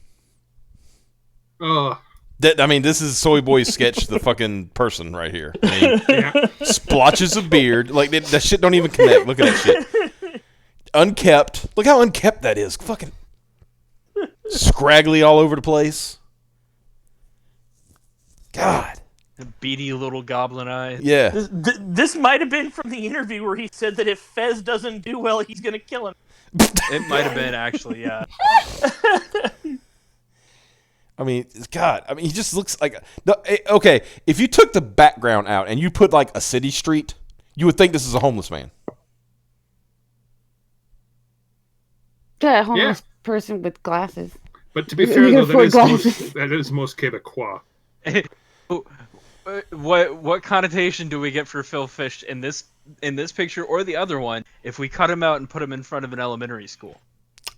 This is Soy Boy sketch, the fucking person right here. I mean, splotches of beard. Like, that shit don't even connect. Look at that shit. Unkept. Look how unkept that is. Fucking scraggly all over the place. God. Beady little goblin eyes. Yeah. This might have been from the interview where he said that if Fez doesn't do well, he's going to kill him. It might have been, actually, yeah. I mean, God. I mean, he just looks like... Okay, if you took the background out and you put, like, a city street, you would think this is a homeless man. Yeah, a homeless person with glasses. But to be fair, though, that is most Quebecois. What connotation do we get for Phil Fish in this picture or the other one if we cut him out and put him in front of an elementary school?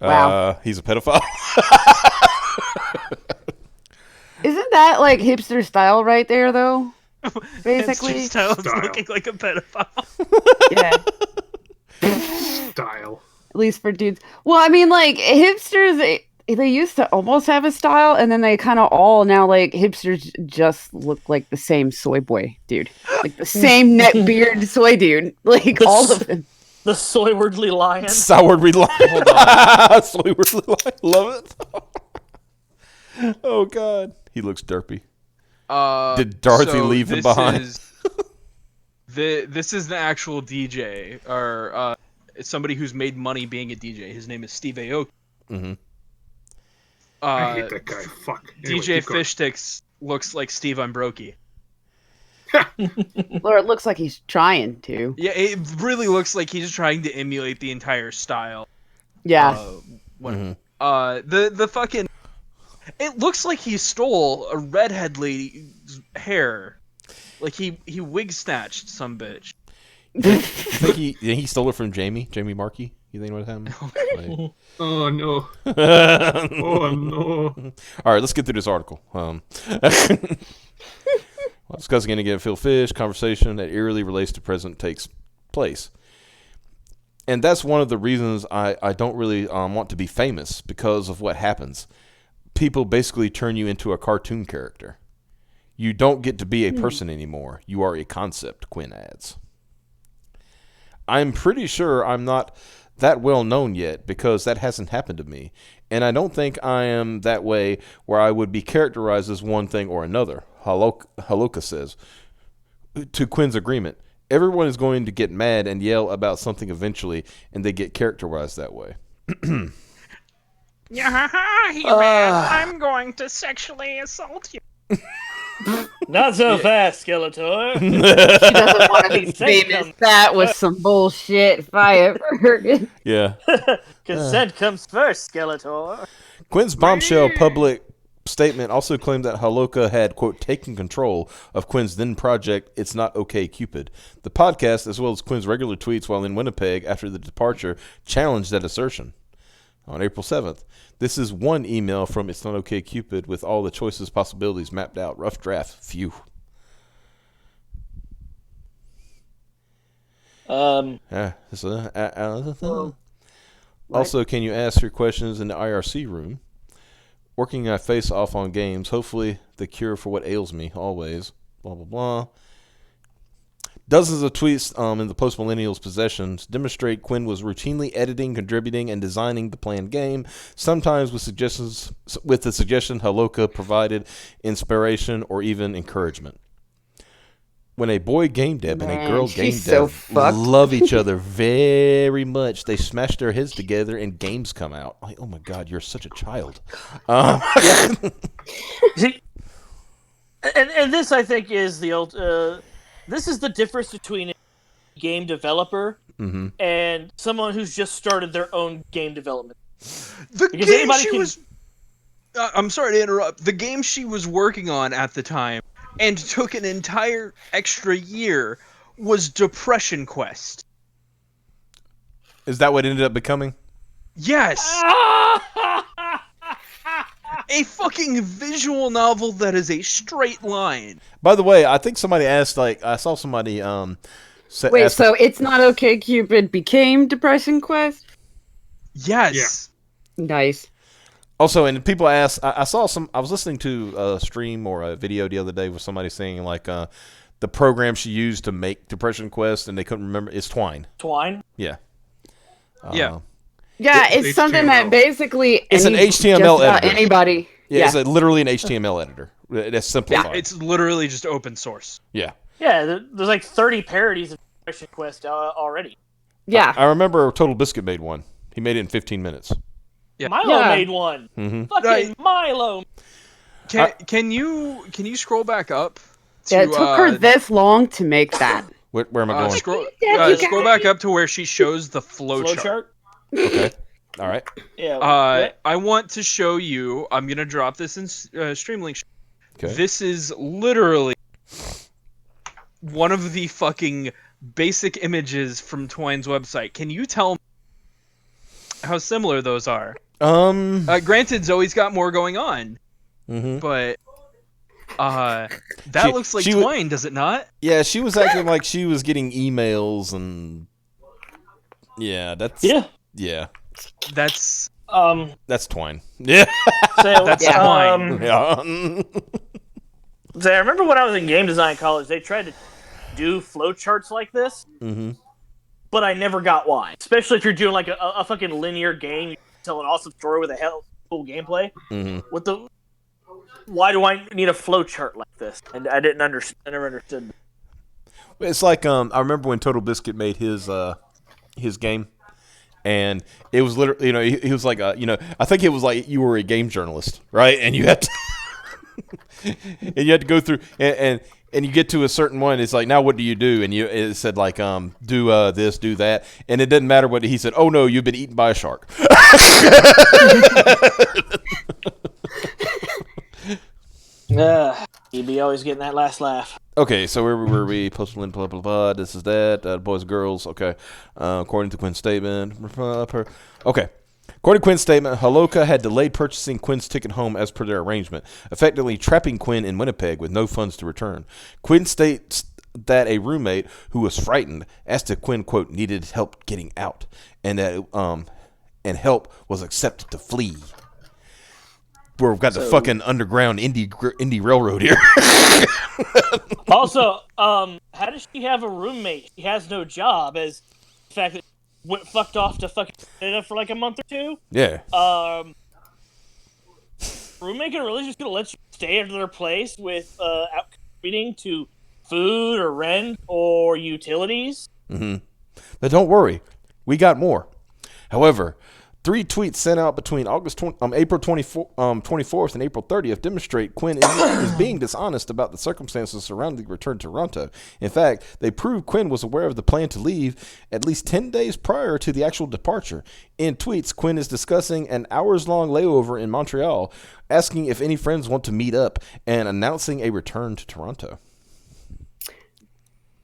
Wow. He's a pedophile. Isn't that like hipster style right there, though? Basically, Hipster style is looking like a pedophile. Yeah. Style. At least for dudes. Well, I mean, like hipsters, they used to almost have a style, and then they kind of all now like hipsters just look like the same soy boy dude, like the same neck beard soy dude, like all of them. The soywardly lion. Sourwardly lion. Hold on. Soywardly lion. Love it. Oh God, he looks derpy. Did Dorothy leave him behind? This is the actual DJ, or it's somebody who's made money being a DJ. His name is Steve Aoki. Mm-hmm. I hate that guy. Fuck. Anyway, DJ Fishsticks looks like Steve Unbrokey. Or it looks like he's trying to. Yeah, it really looks like he's trying to emulate the entire style. Yeah. The fucking... It looks like he stole a redhead lady's hair. Like he wig snatched some bitch. You think he stole it from Jamie Markey? You think what happened? Like... Oh no! Oh no! All right, let's get through this article. Discussing again Phil Fish conversation that eerily relates to present takes place, and that's one of the reasons I don't really want to be famous, because of what happens. People basically turn you into a cartoon character. You don't get to be a person anymore. You are a concept, Quinn adds. I'm pretty sure I'm not that well known yet, because that hasn't happened to me. And I don't think I am that way where I would be characterized as one thing or another, Haloka says. To Quinn's agreement, everyone is going to get mad and yell about something eventually, and they get characterized that way. I'm going to sexually assault you. Not so fast, Skeletor. She doesn't want to be Consent famous. comes- That was some bullshit if I ever heard it. Yeah. Consent comes first, Skeletor. Quinn's bombshell public statement also claimed that Haloka had, quote, taken control of Quinn's then project It's Not Okay Cupid. The podcast, as well as Quinn's regular tweets while in Winnipeg after the departure, challenged that assertion. On April 7th, this is one email from It's Not Okay Cupid with all the choices possibilities mapped out. Rough draft. Phew. Also, can you ask your questions in the IRC room? Working my face off on games. Hopefully, the cure for what ails me. Always. Blah, blah, blah. Dozens of tweets in the post-millennials' possessions demonstrate Quinn was routinely editing, contributing, and designing the planned game, sometimes with the suggestion Haloka provided inspiration or even encouragement. When a boy game dev and a girl game dev love each other very much, they smash their heads together and games come out. Like, oh my God, you're such a child. See, and this, I think, is the this is the difference between a game developer and someone who's just started their own game development. I'm sorry to interrupt. The game she was working on at the time and took an entire extra year was Depression Quest. Is that what it ended up becoming? Yes! A fucking visual novel that is a straight line. By the way, I think somebody asked, I saw somebody Wait, so It's Not Okay Cupid became Depression Quest? Yes. Yeah. Nice. Also, and people ask, I was listening to a stream or a video the other day with somebody saying, the program she used to make Depression Quest, and they couldn't remember, it's Twine. Twine? Yeah. Yeah. Yeah, it's something that basically it's an HTML editor. Anybody. Yeah, it's literally an HTML editor. It's simplified. Yeah, it's literally just open source. Yeah. Yeah, there's like 30 parodies of Depression Quest already. Yeah. I remember Total Biscuit made one. He made it in 15 minutes. Yeah. Milo made one. Mm-hmm. Fucking Milo. Can you scroll back up? It took her this long to make that. Where am I going? Scroll back up to where she shows the flowchart. Okay. All right. Yeah. I want to show you. I'm gonna drop this in Streamlink. Okay. This is literally one of the fucking basic images from Twine's website. Can you tell me how similar those are? Granted, Zoe's got more going on, but that looks like Twine, does it not? Yeah, she was acting like she was getting emails and that's Twine. Yeah, that's Twine. So I remember when I was in game design college, they tried to do flowcharts like this, but I never got why. Especially if you're doing like a fucking linear game, you tell an awesome story with a cool gameplay. Why do I need a flowchart like this? And I didn't understand. I never understood. It's like I remember when Total Biscuit made his game, and it was literally he was like I think it was like you were a game journalist, right? And you had to and you had to go through and you get to a certain one. It's like, now what do you do? And it said like do this, do that, and it didn't matter what he said. Oh no, you've been eaten by a shark. He'd be always getting that last laugh. Okay, so where were we? Post-millennial, blah, blah, blah. This is that. Boys and girls. Okay. According to Quinn's statement. Okay. According to Quinn's statement, Haloka had delayed purchasing Quinn's ticket home as per their arrangement, effectively trapping Quinn in Winnipeg with no funds to return. Quinn states that a roommate who was frightened asked if Quinn, quote, needed help getting out, and that and help was accepted to flee. Where we've got the fucking underground indie railroad here. Also, how does she have a roommate? She has no job, as the fact that went fucked off to fucking Canada for like a month or two. Yeah. Roommate really just gonna let you stay at their place with out contributing to food or rent or utilities? But don't worry, we got more. However, 3 tweets sent out between April 24th and April 30th demonstrate Quinn is being dishonest about the circumstances surrounding the return to Toronto. In fact, they prove Quinn was aware of the plan to leave at least 10 days prior to the actual departure. In tweets, Quinn is discussing an hours-long layover in Montreal, asking if any friends want to meet up, and announcing a return to Toronto.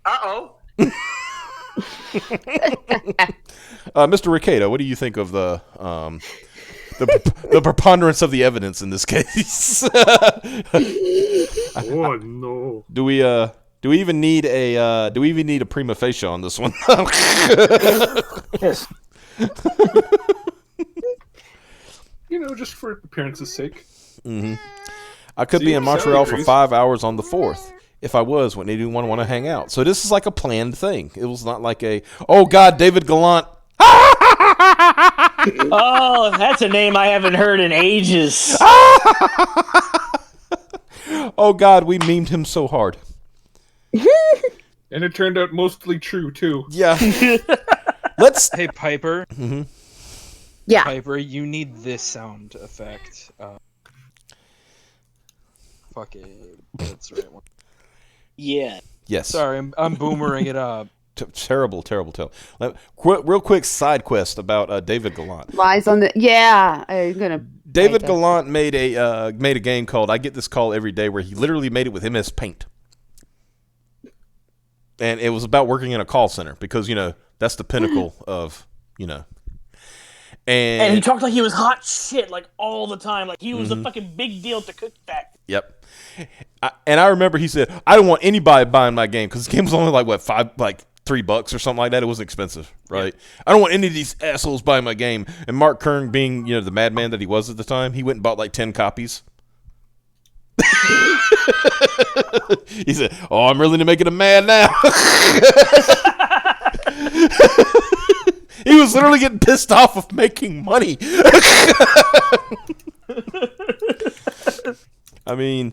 Uh-oh. Mr. Ricardo, what do you think of the preponderance of the evidence in this case? Oh no! Do we even need a prima facie on this one? Yes. Just for appearance's sake. Mm-hmm. I could See, be in Montreal for agrees. 5 hours on the 4th. If I was, wouldn't anyone want to hang out? So this is like a planned thing. It was not like oh God, David Gallant. Oh, that's a name I haven't heard in ages. Oh God, we memed him so hard. And it turned out mostly true too. Yeah. Let's. Hey, Piper. Mm-hmm. Yeah. Piper, you need this sound effect. Fuck it. That's the right one. Yeah. Yes. Sorry, I'm boomering it up. Terrible. Real quick side quest about David Gallant. Lies on the. Yeah. I'm gonna. David Gallant made a game called I Get This Call Every Day, where he literally made it with MS Paint. And it was about working in a call center because, that's the pinnacle of, And he talked like he was hot shit, like, all the time. Like, he was a fucking big deal to Cook Factory. Yep. And I remember he said, I don't want anybody buying my game because the game was only like, what, $3 or something like that. It wasn't expensive, right? Yeah. I don't want any of these assholes buying my game. And Mark Kern, being, the madman that he was at the time, he went and bought like 10 copies. He said, "Oh, I'm really making him mad now." He was literally getting pissed off of making money. I mean,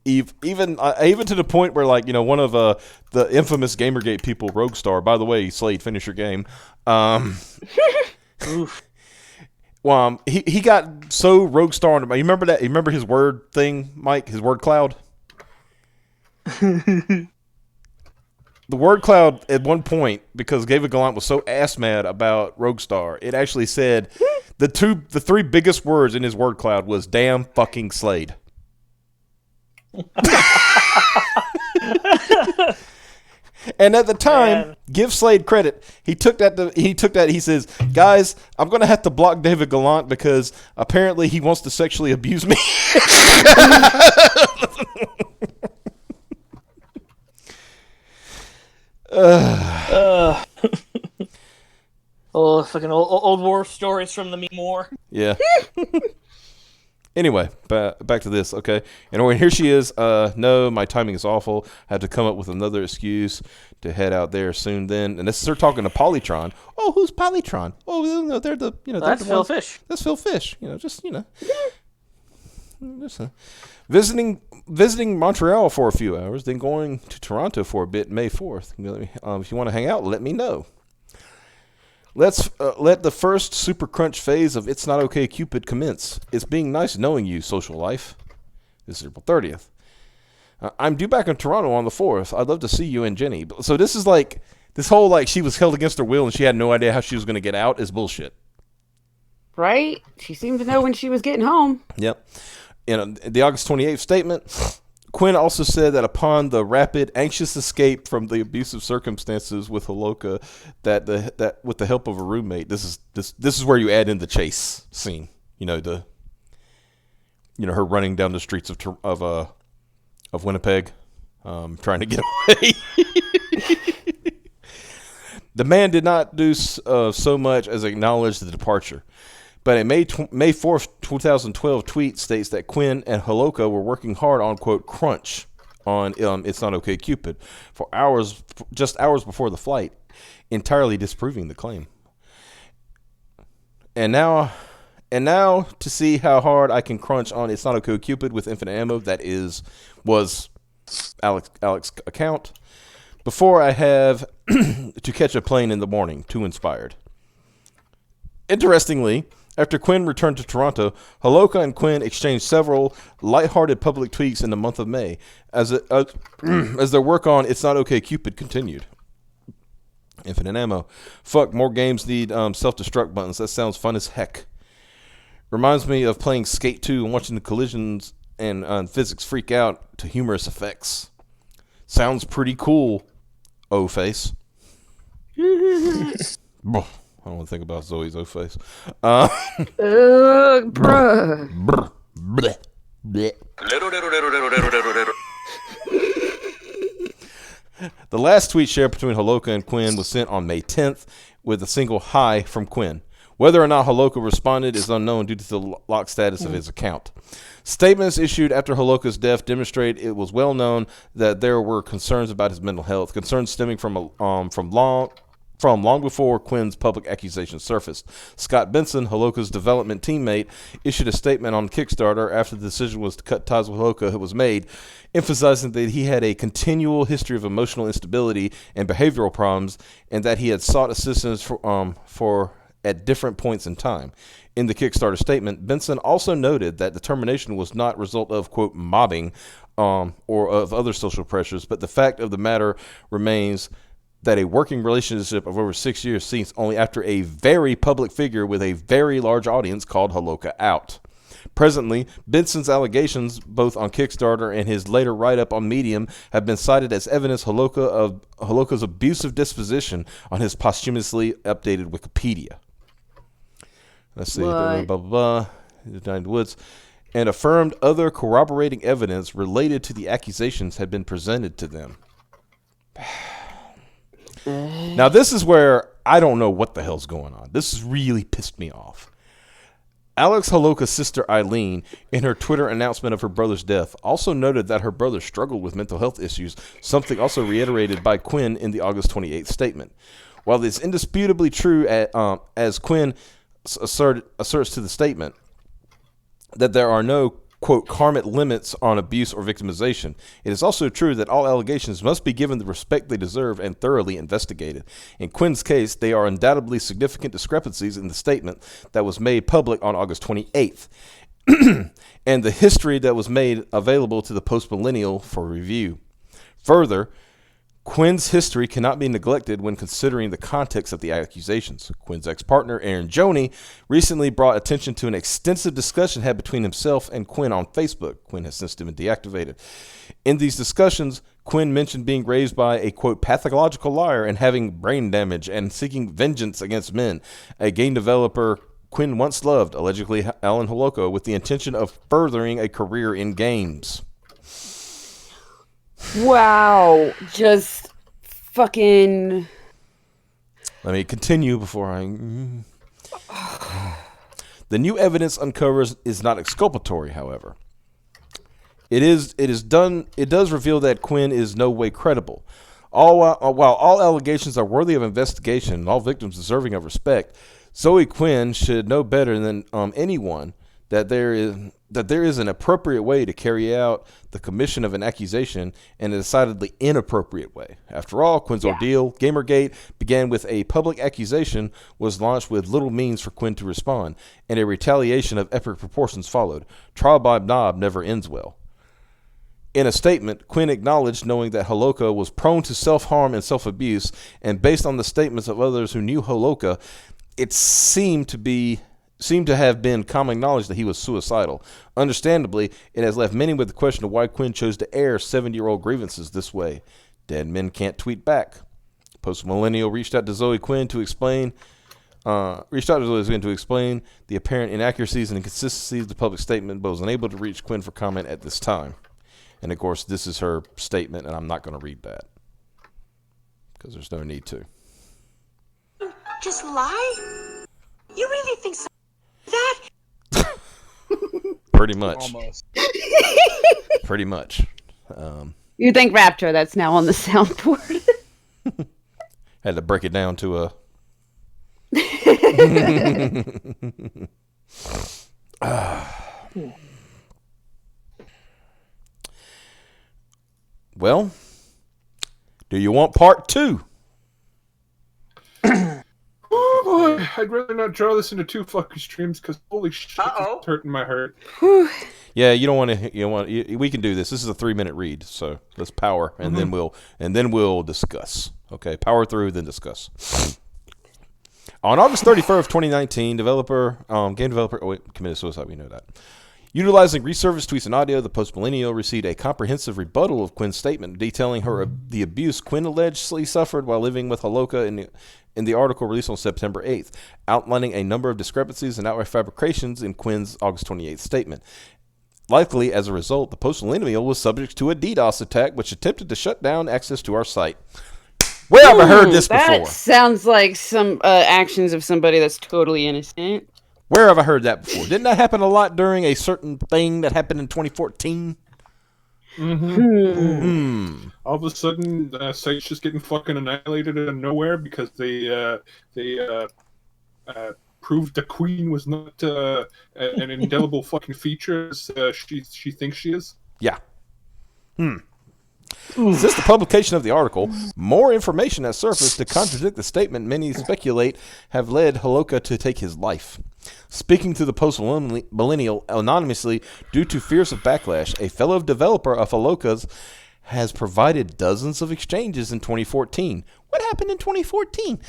even to the point where, like, one of the infamous Gamergate people, Roguestar. By the way, Slade, finish your game. Oof. Well, he got so Roguestar on him. You remember that? You remember his word thing, Mike? His word cloud? The word cloud at one point, because David Gallant was so ass mad about Roguestar, it actually said the 3 biggest words in his word cloud was "damn fucking Slade." And at the time, give Slade credit. He took that. He says, "Guys, I'm gonna have to block David Gallant because apparently he wants to sexually abuse me." Oh, fucking old war stories from the meme war. Yeah. Anyway, back to this, okay? And here she is. No, my timing is awful. I have to come up with another excuse to head out there soon. Then, and this is her talking to Polytron. Oh, who's Polytron? Oh, they're the That's Phil Fish. That's Phil Fish. Just visiting Montreal for a few hours, then going to Toronto for a bit. May 4th. If you want to hang out, let me know. Let's let the first super crunch phase of It's Not Okay Cupid commence. It's being nice knowing you, social life. This is April 30th. I'm due back in Toronto on the 4th. I'd love to see you and Jenny. So this is like, this whole like she was held against her will and she had no idea how she was going to get out is bullshit. Right? She seemed to know when she was getting home. Yep. In the August 28th statement, Quinn also said that upon the rapid, anxious escape from the abusive circumstances with Holoka, that with the help of a roommate, this is where you add in the chase scene. Her running down the streets of Winnipeg, trying to get away. The man did not do so much as acknowledge the departure. But a May 4th, 2012 tweet states that Quinn and Holoka were working hard on, quote, crunch on It's Not Okay Cupid for just hours before the flight, entirely disproving the claim. And now to see how hard I can crunch on It's Not Okay Cupid with infinite ammo, was Alex's account, before I have to catch a plane in the morning, too inspired. Interestingly, after Quinn returned to Toronto, Holoka and Quinn exchanged several lighthearted public tweets in the month of May as their work on It's Not Okay Cupid continued. Infinite ammo. Fuck, more games need self-destruct buttons. That sounds fun as heck. Reminds me of playing Skate 2 and watching the collisions and physics freak out to humorous effects. Sounds pretty cool, O-face. I don't want to think about Zoe's O-face. Bruh. Bleh. Bleh. The last tweet shared between Holoka and Quinn was sent on May 10th with a single hi from Quinn. Whether or not Holoka responded is unknown due to the locked status of his account. Statements issued after Holoka's death demonstrate it was well known that there were concerns about his mental health, concerns stemming from long before Quinn's public accusations surfaced. Scott Benson, Holoka's development teammate, issued a statement on Kickstarter after the decision was to cut ties with Holoka was made, emphasizing that he had a continual history of emotional instability and behavioral problems, and that he had sought assistance for at different points in time. In the Kickstarter statement, Benson also noted that the termination was not a result of, quote, mobbing or of other social pressures, but the fact of the matter remains that a working relationship of over 6 years ceased only after a very public figure with a very large audience called Holoka out. Presently, Benson's allegations, both on Kickstarter and his later write-up on Medium, have been cited as evidence of Holoka's abusive disposition on his posthumously updated Wikipedia. Let's see, blah, blah, blah, died in the woods, and affirmed other corroborating evidence related to the accusations had been presented to them. Now, this is where I don't know what the hell's going on. This has really pissed me off. Alex Holoka's sister Eileen, in her Twitter announcement of her brother's death, also noted that her brother struggled with mental health issues, something also reiterated by Quinn in the August 28th statement. While it's indisputably true, as Quinn asserts to the statement, that there are no, quote, karmic limits on abuse or victimization, it is also true that all allegations must be given the respect they deserve and thoroughly investigated. In Quinn's case, there are undoubtedly significant discrepancies in the statement that was made public on August 28th and the history that was made available to the post-millennial for review. Further, Quinn's history cannot be neglected when considering the context of the accusations. Quinn's ex-partner, Aaron Joney, recently brought attention to an extensive discussion had between himself and Quinn on Facebook. Quinn has since been deactivated. In these discussions, Quinn mentioned being raised by a, quote, pathological liar and having brain damage and seeking vengeance against men. A game developer Quinn once loved, allegedly Alan Holoka, with the intention of furthering a career in games. Wow, just fucking. Let me continue before I. The new evidence uncovers is not exculpatory, however. It does reveal that Quinn is no way credible. While all allegations are worthy of investigation and all victims deserving of respect, Zoe Quinn should know better than anyone that there is an appropriate way to carry out the commission of an accusation and a decidedly inappropriate way. After all, Quinn's ordeal, Gamergate, began with a public accusation, was launched with little means for Quinn to respond, and a retaliation of epic proportions followed. Trial by mob never ends well. In a statement, Quinn acknowledged knowing that Holoka was prone to self-harm and self-abuse, and based on the statements of others who knew Holoka, it seemed to have been common knowledge that he was suicidal. Understandably, it has left many with the question of why Quinn chose to air 70-year-old grievances this way. Dead men can't tweet back. Post-millennial reached out to Zoe Quinn to explain the apparent inaccuracies and inconsistencies of the public statement, but was unable to reach Quinn for comment at this time. And of course, this is her statement, and I'm not going to read that because there's no need to. Just lie? You really think so? That? Pretty much. Almost. Pretty much. You think Raptor that's now on the soundboard? Had to break it down to a. Well, do you want part 2? Oh, I'd rather not draw this into 2 fucking streams because holy shit, Uh-oh. it's hurting my heart. Yeah, you don't want to. You want. We can do this. This is a 3-minute read, so let's power, and then we'll discuss. Okay, power through, then discuss. On August 31st, 2019, game developer committed suicide. We know that. Utilizing resurfaced tweets and audio, the post-millennial received a comprehensive rebuttal of Quinn's statement detailing the abuse Quinn allegedly suffered while living with Holoka in the article released on September 8th, outlining a number of discrepancies and outright fabrications in Quinn's August 28th statement. Likely, as a result, the post-millennial was subject to a DDoS attack which attempted to shut down access to our site. Where have I heard this before? That sounds like some actions of somebody that's totally innocent. Where have I heard that before? Didn't that happen a lot during a certain thing that happened in 2014? All of a sudden, site's just getting fucking annihilated out of nowhere because they proved the Queen was not an indelible fucking feature as she thinks she is. Yeah. Since the publication of the article, more information has surfaced to contradict the statement many speculate have led Holoka to take his life. Speaking to the post-millennial anonymously due to fears of backlash, a fellow developer of Holoka's has provided dozens of exchanges in 2014. What happened in 2014?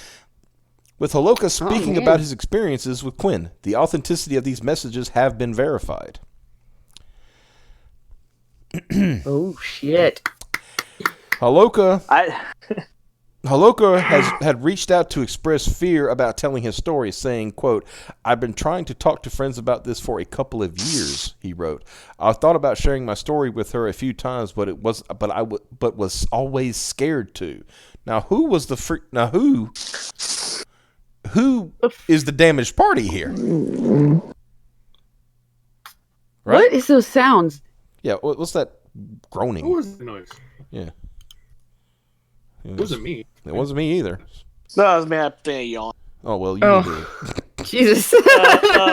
With Holoka speaking about his experiences with Quinn, the authenticity of these messages have been verified. Oh, shit. Holoka had reached out to express fear about telling his story, saying, quote, "I've been trying to talk to friends about this for a couple of years," he wrote. "I thought about sharing my story with her a few times, but was always scared to." Now, who is the damaged party here? Right? What is those sounds? Yeah, what's that groaning? What was the noise? Yeah. It wasn't me. It wasn't me either. No, I was mad at a yawn. Oh, well, you can do it. Jesus.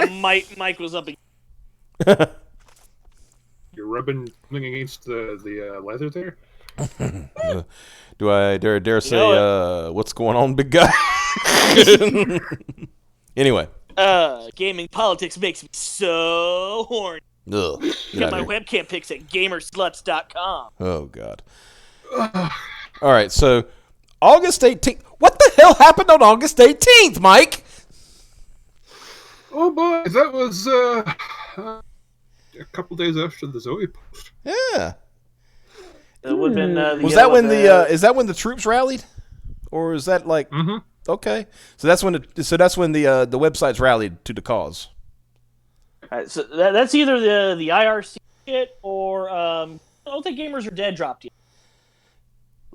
Mike was up. You're rubbing something against the leather there? Do I dare say what's going on, big guy? Anyway. Gaming politics makes me so horny. Ugh, Get my webcam pics at gamersluts.com. Oh, God. All right, so August 18th. What the hell happened on August 18th, Mike? Oh, boy. That was a couple days after the Zoe post. Yeah. It would have been, was that when is that when the troops rallied? Or is that like... Mm-hmm. Okay. So that's when the websites rallied to the cause. All right, so that's either the IRC shit or I don't think Gamers Are Dead dropped yet.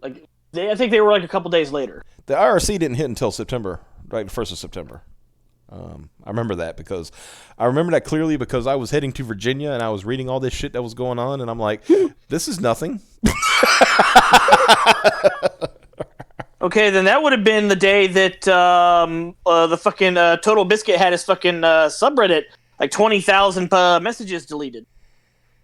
Like I think they were like a couple days later. The IRC didn't hit until September, right? The 1st of September. I remember that clearly because I was heading to Virginia and I was reading all this shit that was going on, and I'm like, this is nothing. Okay, then that would have been the day that the fucking Total Biscuit had his fucking subreddit like 20,000 messages deleted.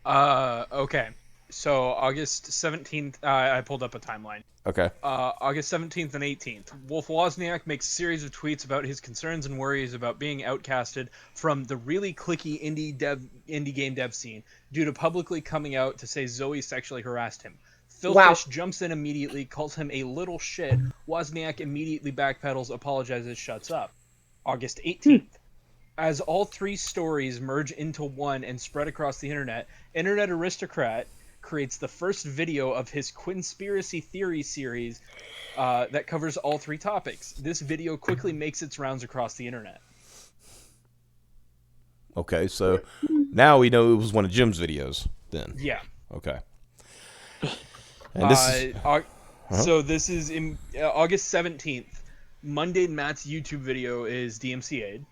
Okay. So August 17th, I pulled up a timeline. Okay. August 17th and 18th, Wolf Wozniak makes a series of tweets about his concerns and worries about being outcasted from the really cliquey indie game dev scene due to publicly coming out to say Zoe sexually harassed him. Philfish jumps in immediately, calls him a little shit. Wozniak immediately backpedals, apologizes, shuts up. August 18th. As all three stories merge into one and spread across the internet, Internet Aristocrat creates the first video of his Quinspiracy Theory series that covers all three topics. This video quickly makes its rounds across the internet. Okay, so now we know it was one of Jim's videos then. Yeah. Okay. And this So this is in August 17th. Monday Matt's YouTube video is DMCA'd.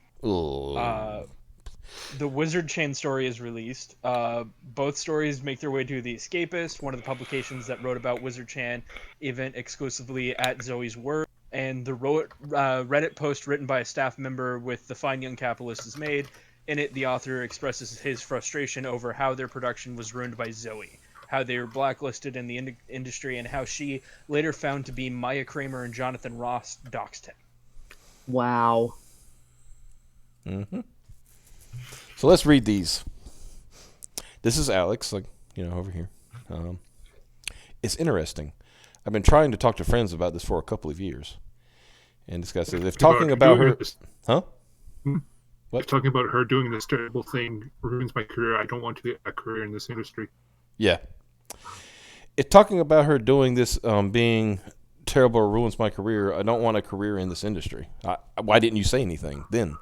The Wizard Chain story is released. Both stories make their way to The Escapist, one of the publications that wrote about Wizard Chan event exclusively at Zoe's work. And the Reddit post written by a staff member with The Fine Young Capitalist is made. In it, the author expresses his frustration over how their production was ruined by Zoe, how they were blacklisted in the industry, and how she, later found to be Maya Kramer and Jonathan Ross, doxed him. Wow. So let's read these. This is Alex, like, over here. It's interesting. I've been trying to talk to friends about this for a couple of years. And this guy says, if talking about her... Huh? What? If talking about her doing this terrible thing ruins my career, I don't want to get a career in this industry. Yeah. If talking about her doing this being terrible or ruins my career, I don't want a career in this industry. Why didn't you say anything then,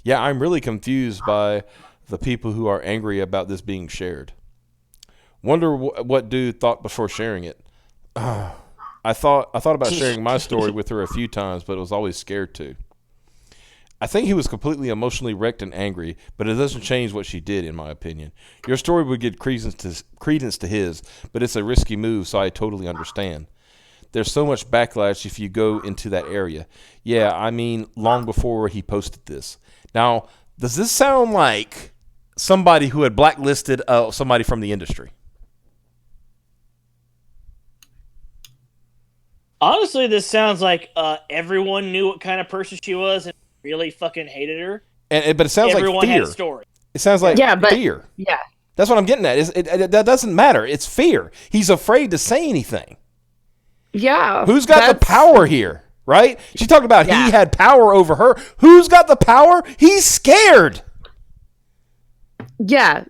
Yeah, I'm really confused by the people who are angry about this being shared. Wonder what dude thought before sharing it. I thought about sharing my story with her a few times, but was always scared to. I think he was completely emotionally wrecked and angry, but it doesn't change what she did, in my opinion. Your story would give credence to his, but it's a risky move, so I totally understand. There's so much backlash if you go into that area. Yeah, I mean, long before he posted this. Now, does this sound like somebody who had blacklisted somebody from the industry? Honestly, this sounds like everyone knew what kind of person she was and really fucking hated her. But it sounds everyone like fear. Had a story. It sounds like fear. Yeah. That's what I'm getting at. That doesn't matter. It's fear. He's afraid to say anything. Yeah. Who's got the power here, right? She talked about he had power over her. Who's got the power? He's scared. Yeah.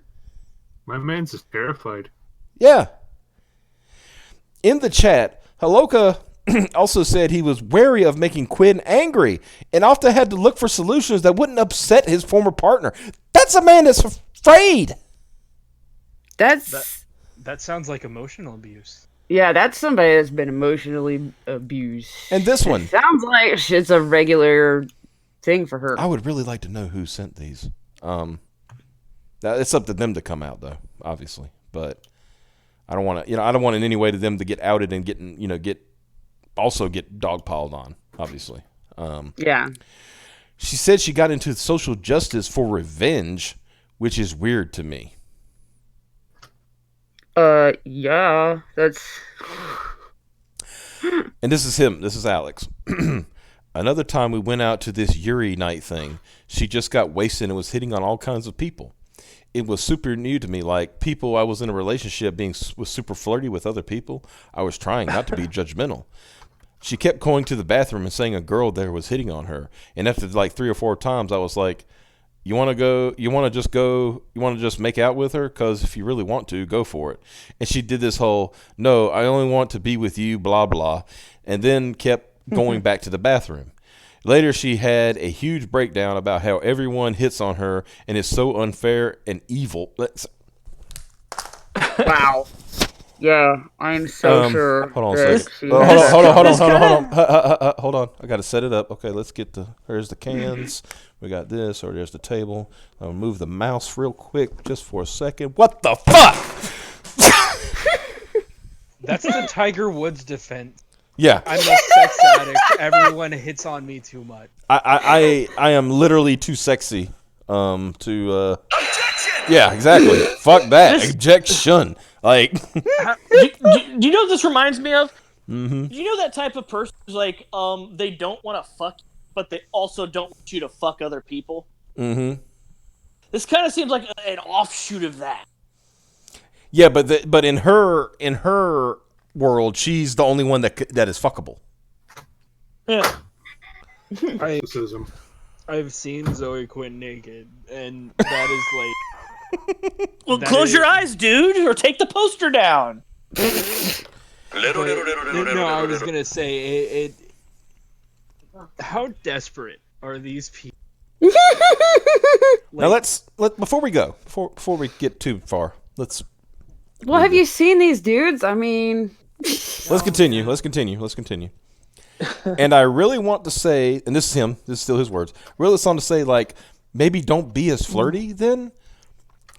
My man's just terrified. Yeah. In the chat, Haloka also said he was wary of making Quinn angry and often had to look for solutions that wouldn't upset his former partner. That's a man that's afraid. That sounds like emotional abuse. Yeah, that's somebody that's been emotionally abused. And this one sounds like it's a regular thing for her. I would really like to know who sent these. Now it's up to them to come out, though, obviously. But I don't want to, I don't want in any way to them to get outed and get dogpiled on, obviously. Yeah. She said she got into social justice for revenge, which is weird to me. Yeah, that's... And this is him. This is Alex. Another time we went out to this Yuri night thing. She just got wasted and was hitting on all kinds of people. It was super new to me. Like, people I was in a relationship was super flirty with other people. I was trying not to be judgmental. She kept going to the bathroom and saying a girl there was hitting on her. And after like 3 or 4 times, I was like, you want to just make out with her? Because if you really want to, go for it. And she did this whole, no, I only want to be with you, blah, blah. And then kept going back to the bathroom. Later, she had a huge breakdown about how everyone hits on her and is so unfair and evil. Wow. Yeah, I'm so sure. Hold on a second. Hold on. I got to set it up. Okay, here's the cans. We got this, or there's the table. I'll move the mouse real quick just for a second. What the fuck? That's the Tiger Woods defense. Yeah. I'm a sex addict. Everyone hits on me too much. I am literally too sexy to yeah, exactly. Fuck that. Objection. Like do you know what this reminds me of? Mm-hmm. Do you know that type of person who's like they don't want to fuck you, but they also don't want you to fuck other people? Mm-hmm. This kind of seems like an offshoot of that. Yeah, but in her world, she's the only one that is fuckable. Yeah. I've seen Zoe Quinn naked, and that is like. Well, close your eyes, dude, or take the poster down. No, I was gonna say it. How desperate are these people? Now before we go, before we get too far, Well, have you seen these dudes? I mean, let's continue. And I really want to say, and this is him. This is still his words. Really want to say, like, maybe don't be as flirty then.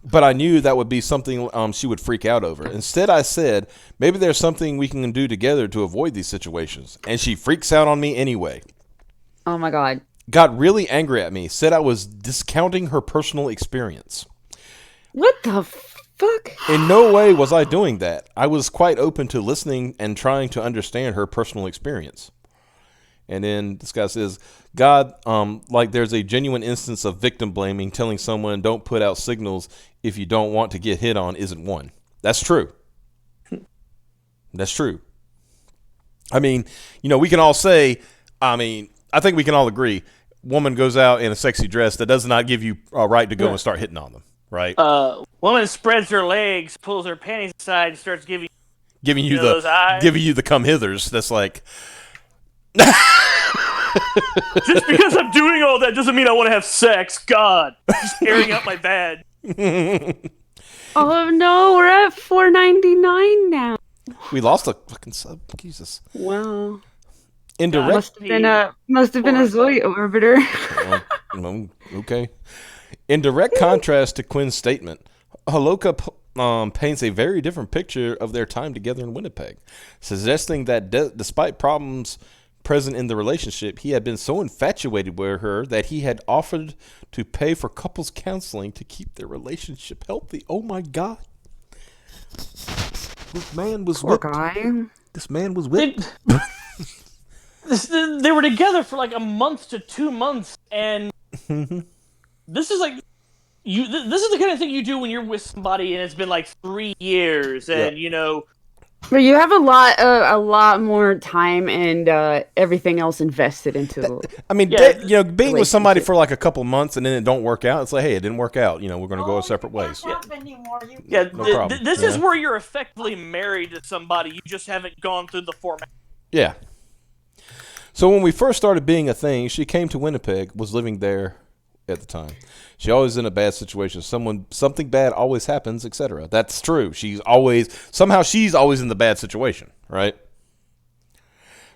But I knew that would be something she would freak out over. Instead, I said, maybe there's something we can do together to avoid these situations. And she freaks out on me anyway. Oh, my God. Got really angry at me. Said I was discounting her personal experience. What the fuck? In no way was I doing that. I was quite open to listening and trying to understand her personal experience. And then this guy says, God, like there's a genuine instance of victim blaming. Telling someone don't put out signals if you don't want to get hit on isn't one. That's true. That's true. I mean, we can all say, I think we can all agree, woman goes out in a sexy dress, that does not give you a right to go and start hitting on them, right? Woman spreads her legs, pulls her panties aside, and starts giving you those eyes. Giving you the come hithers. That's like, just because I'm doing all that doesn't mean I want to have sex. God, just airing out my bad. Oh no, we're at $4.99 now. We lost a fucking sub. Jesus. Wow. Indirect. Must have been a Zoe orbiter. Okay. In direct contrast to Quinn's statement, Holoka paints a very different picture of their time together in Winnipeg, suggesting that despite problems present in the relationship, he had been so infatuated with her that he had offered to pay for couples counseling to keep their relationship healthy. Oh my God. This man was Poor guy. This man was whipped. They were together for like a month to 2 months, and this is like this is the kind of thing you do when you're with somebody and it's been like 3 years, and But you have a lot more time and everything else invested into it. Being with somebody for like a couple months and then it don't work out, it's like, hey, it didn't work out. We're going to go separate ways. No problem. This is where you're effectively married to somebody. You just haven't gone through the format. Yeah. So when we first started being a thing, she came to Winnipeg, was living there at the time. She always in a bad situation. Something bad always happens, etc. That's true. She's always in the bad situation, right?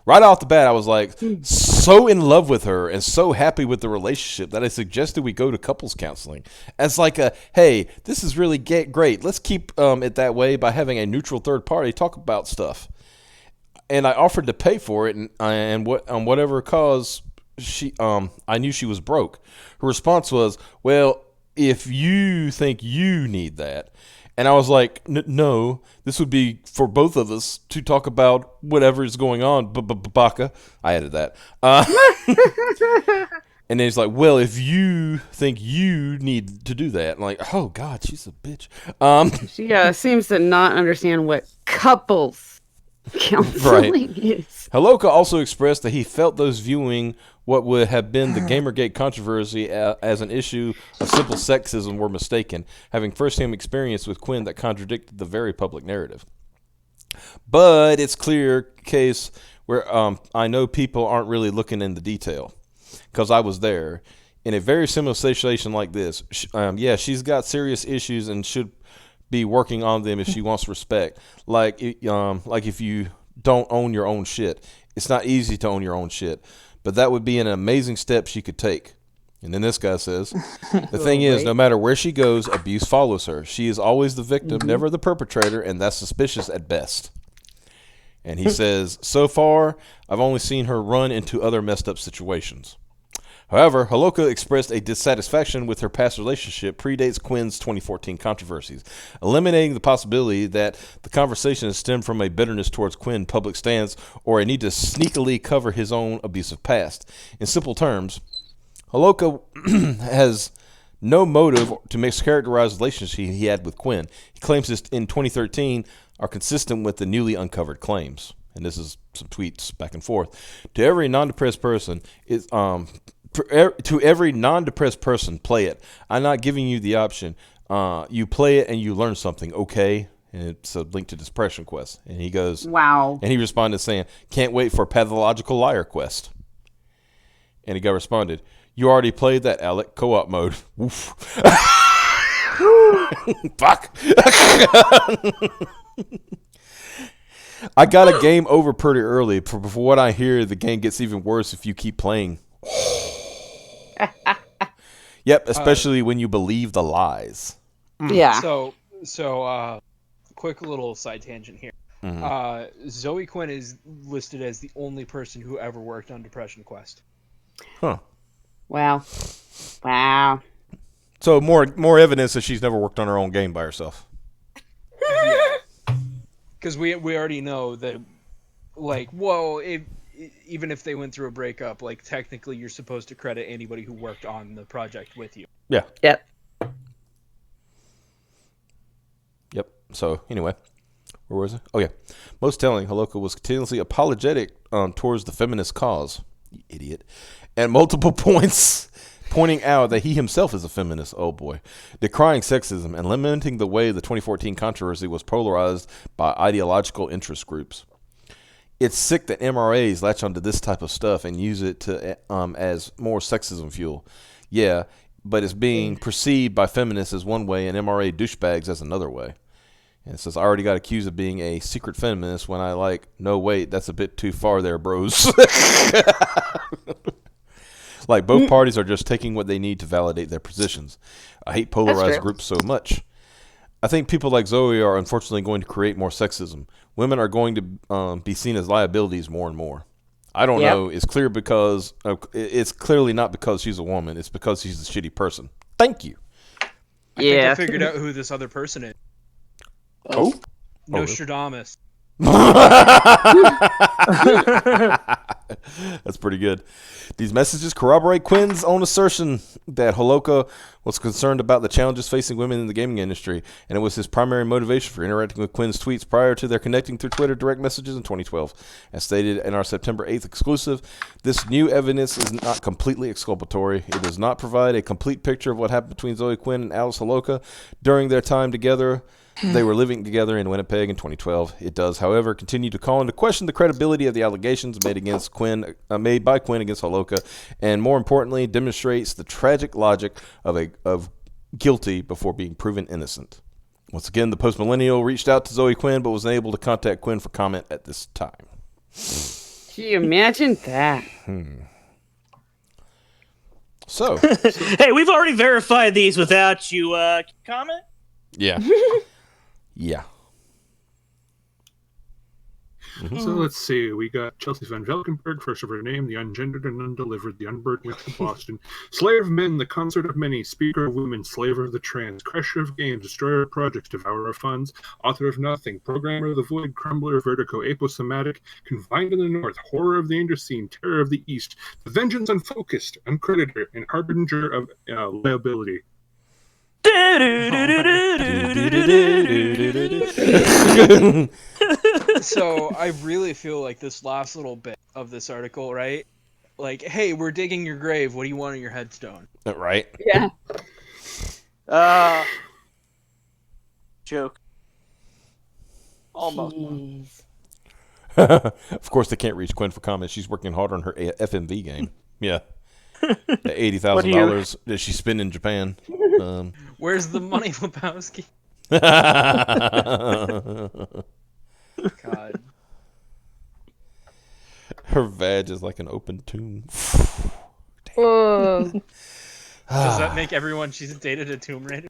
Right off the bat, I was like so in love with her and so happy with the relationship that I suggested we go to couples counseling as like hey, this is really great. Let's keep it that way by having a neutral third party talk about stuff. And I offered to pay for it, and whatever cause I knew she was broke. Her response was, "Well, if you think you need that," and I was like, "No, this would be for both of us to talk about whatever is going on." Baka, I added that. And then he's like, "Well, if you think you need to do that," I'm like, "Oh God, she's a bitch." She seems to not understand what couples counseling is. Holoka also expressed that he felt those viewing what would have been the Gamergate controversy as an issue of simple sexism were mistaken, having first-hand experience with Quinn that contradicted the very public narrative. But it's clear case where I know people aren't really looking in the detail, because I was there. In a very similar situation like this, she's got serious issues and should be working on them if she wants respect. Like if you don't own your own shit. It's not easy to own your own shit, but that would be an amazing step she could take. And then this guy says, the thing is, no matter where she goes, abuse follows her. She is always the victim, never the perpetrator, and that's suspicious at best. And he says, so far, I've only seen her run into other messed up situations. However, Holoka expressed a dissatisfaction with her past relationship predates Quinn's 2014 controversies, eliminating the possibility that the conversation has stemmed from a bitterness towards Quinn's public stance or a need to sneakily cover his own abusive past. In simple terms, Holoka has no motive to mischaracterize the relationship he had with Quinn. He claims this in 2013 are consistent with the newly uncovered claims. And this is some tweets back and forth. To every non-depressed person, play it. I'm not giving you the option. You play it and you learn something, okay? And it's a link to Depression Quest. And he goes, wow. And he responded saying, can't wait for Pathological Liar Quest. And he got responded, you already played that, Alec. Co-op mode. Oof. Fuck. I got a game over pretty early. For what I hear, the game gets even worse if you keep playing. Yep, especially when you believe the lies. Yeah. So, quick little side tangent here. Zoe Quinn is listed as the only person who ever worked on Depression Quest. Huh. Wow. So more evidence that she's never worked on her own game by herself. Because we already know that, like, whoa, even if they went through a breakup, like technically you're supposed to credit anybody who worked on the project with you. Yeah. Yep. Yep. So anyway, where was it? Oh yeah. Most telling, Holoka was continuously apologetic towards the feminist cause. You idiot. At multiple points, pointing out that he himself is a feminist. Oh boy. Decrying sexism and lamenting the way the 2014 controversy was polarized by ideological interest groups. It's sick that MRAs latch onto this type of stuff and use it to as more sexism fuel. Yeah, but it's being perceived by feminists as one way and MRA douchebags as another way. And it says, I already got accused of being a secret feminist when I no, wait, that's a bit too far there, bros. Like, both parties are just taking what they need to validate their positions. I hate polarized groups so much. I think people like Zoe are unfortunately going to create more sexism. Women are going to be seen as liabilities more and more. I don't know. It's clear because it's clearly not because she's a woman. It's because she's a shitty person. Thank you. I think I figured out who this other person is. Oh? Nostradamus. That's pretty good. These messages corroborate Quinn's own assertion that Holoka was concerned about the challenges facing women in the gaming industry, and it was his primary motivation for interacting with Quinn's tweets prior to their connecting through Twitter direct messages in 2012. As stated in our September 8th exclusive, this new evidence is not completely exculpatory. It does not provide a complete picture of what happened between Zoe Quinn and Alice Holoka during their time together. They were living together in Winnipeg in 2012. It does, however, continue to call into question the credibility of the allegations made by Quinn against Holoka, and more importantly, demonstrates the tragic logic of guilty before being proven innocent. Once again, the post-millennial reached out to Zoe Quinn, but was unable to contact Quinn for comment at this time. Can you imagine that? So, hey, we've already verified these without you. Comment? Yeah. Yeah. So let's see. We got Chelsea Van Valkenburg, first of her name, the ungendered and undelivered, the unburned witch of Boston, slayer of men, the consort of many, speaker of women, slaver of the trans, crusher of games, destroyer of projects, devourer of funds, author of nothing, programmer of the void, crumbler of vertigo, aposomatic, confined in the north, horror of the Anderscene, terror of the east, the vengeance unfocused, uncreditor, and harbinger of liability. So I really feel like this last little bit of this article, right? Like, hey, we're digging your grave. What do you want on your headstone? Right? Yeah. Joke. Almost. Of course, they can't reach Quinn for comment. She's working hard on her FMV game. Yeah. The $80,000 that she spent in Japan. Where's the money, Lebowski? God. Her vag is like an open tomb. Does that make everyone she's dated a Tomb Raider?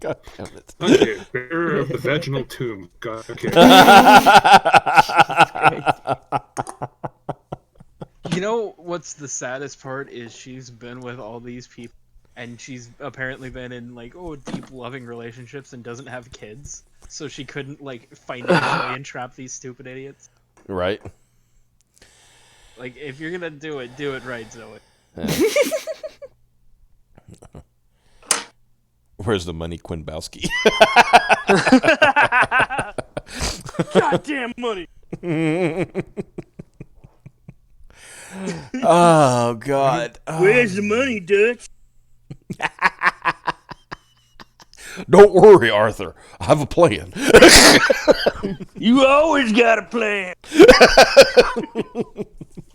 God damn it. Okay, bearer of the vaginal tomb. God, okay. You know what's the saddest part is she's been with all these people and she's apparently been in deep loving relationships and doesn't have kids, so she couldn't financially entrap these stupid idiots. Right. Like, if you're gonna do it right, Zoe. Where's the money, Quinn Bowski? Goddamn money. Oh God! Where's the money, Dutch? Don't worry, Arthur. I have a plan. You always got a plan.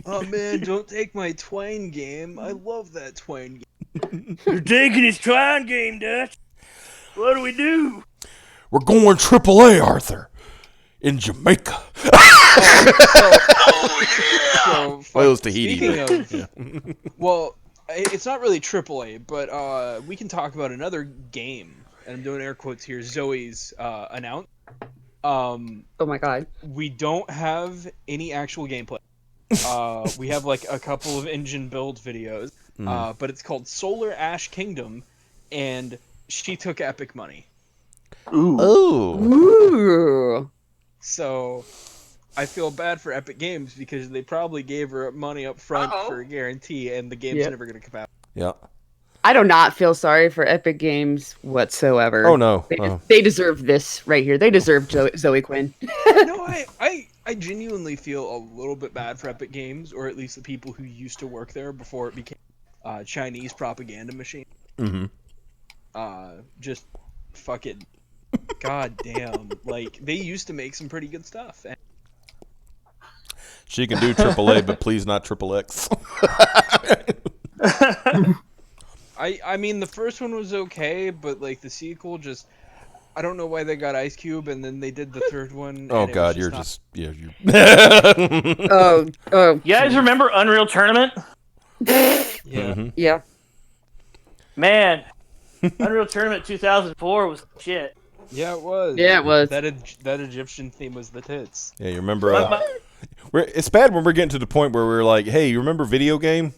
Oh man, don't take my twine game. I love that twine game. You're taking his twine game, Dutch. What do we do? We're going AAA, Arthur, in Jamaica. So, Well, it was Tahiti. Well, it's not really AAA, but we can talk about another game, and I'm doing air quotes here. Zoe's announced. Oh my God. We don't have any actual gameplay. We have a couple of engine build videos, but it's called Solar Ash Kingdom, and she took epic money. Ooh. Ooh. So I feel bad for Epic Games because they probably gave her money up front for a guarantee, and the game's never going to come out. Yeah. I do not feel sorry for Epic Games whatsoever. Oh no. They deserve this right here. They deserve Zoe Quinn. No, I genuinely feel a little bit bad for Epic Games, or at least the people who used to work there before it became a Chinese propaganda machine. Just fucking goddamn. Like, they used to make some pretty good stuff. And She can do AAA, but please not XXX. I mean, the first one was okay, but like the sequel just, I don't know why they got Ice Cube and then they did the third one. Oh and God, it was you're not... just you Oh. You guys remember Unreal Tournament? Yeah. Yeah. Man, Unreal Tournament 2004 was shit. Yeah, it was. Yeah, it was. That Egyptian theme was the tits. Yeah, you remember? It's bad when we're getting to the point where we're like, "Hey, you remember video game?"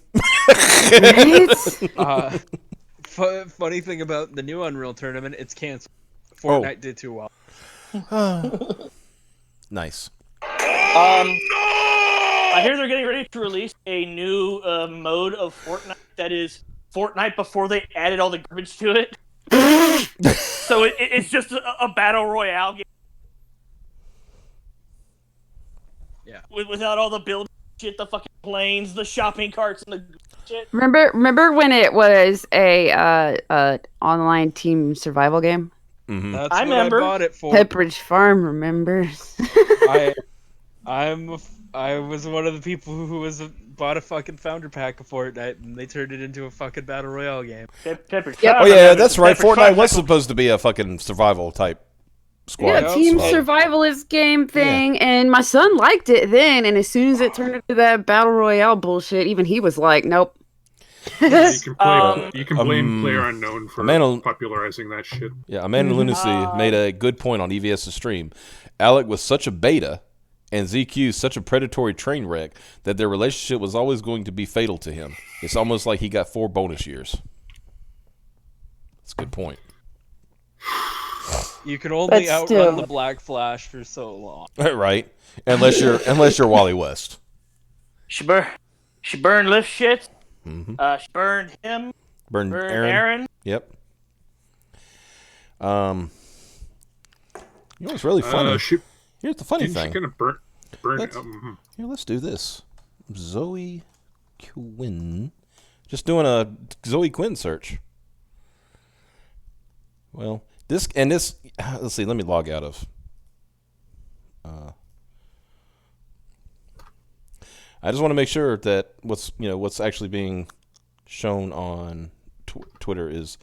Funny thing about the new Unreal Tournament, it's canceled. Fortnite did too well. Nice. I hear they're getting ready to release a new mode of Fortnite that is Fortnite before they added all the garbage to it. So it's just a battle royale game. Yeah. Without all the build shit, the fucking planes, the shopping carts, and the shit. Remember when it was a online team survival game? Mm-hmm. That's I what remember. I bought it for. Pepperidge Farm remembers. I was one of the people who bought a fucking founder pack of Fortnite, and they turned it into a fucking battle royale game. Pepperidge. Yep. Oh yeah, that's right. Fortnite was supposed to be a fucking survival type squad. Yeah, team survivalist game thing, and my son liked it then, and as soon as it turned into that battle royale bullshit, even he was like, nope. Yeah, you can blame PlayerUnknown for popularizing that shit. Yeah, Amanda Lunacy made a good point on EVS's stream. Alec was such a beta, and ZQ such a predatory train wreck that their relationship was always going to be fatal to him. It's almost like he got 4 bonus years. That's a good point. You can only outrun the Black Flash for so long. Right. Unless you're Wally West. She burned Lift shit. Mm-hmm. She burned him. Burned Aaron. Yep. You know what's really funny? Here's the funny thing. She's gonna burn Here, let's do this. Zoe Quinn. Just doing a Zoe Quinn search. Well, this. Let's see. Let me log out of. I just want to make sure that what's actually being shown on Twitter is.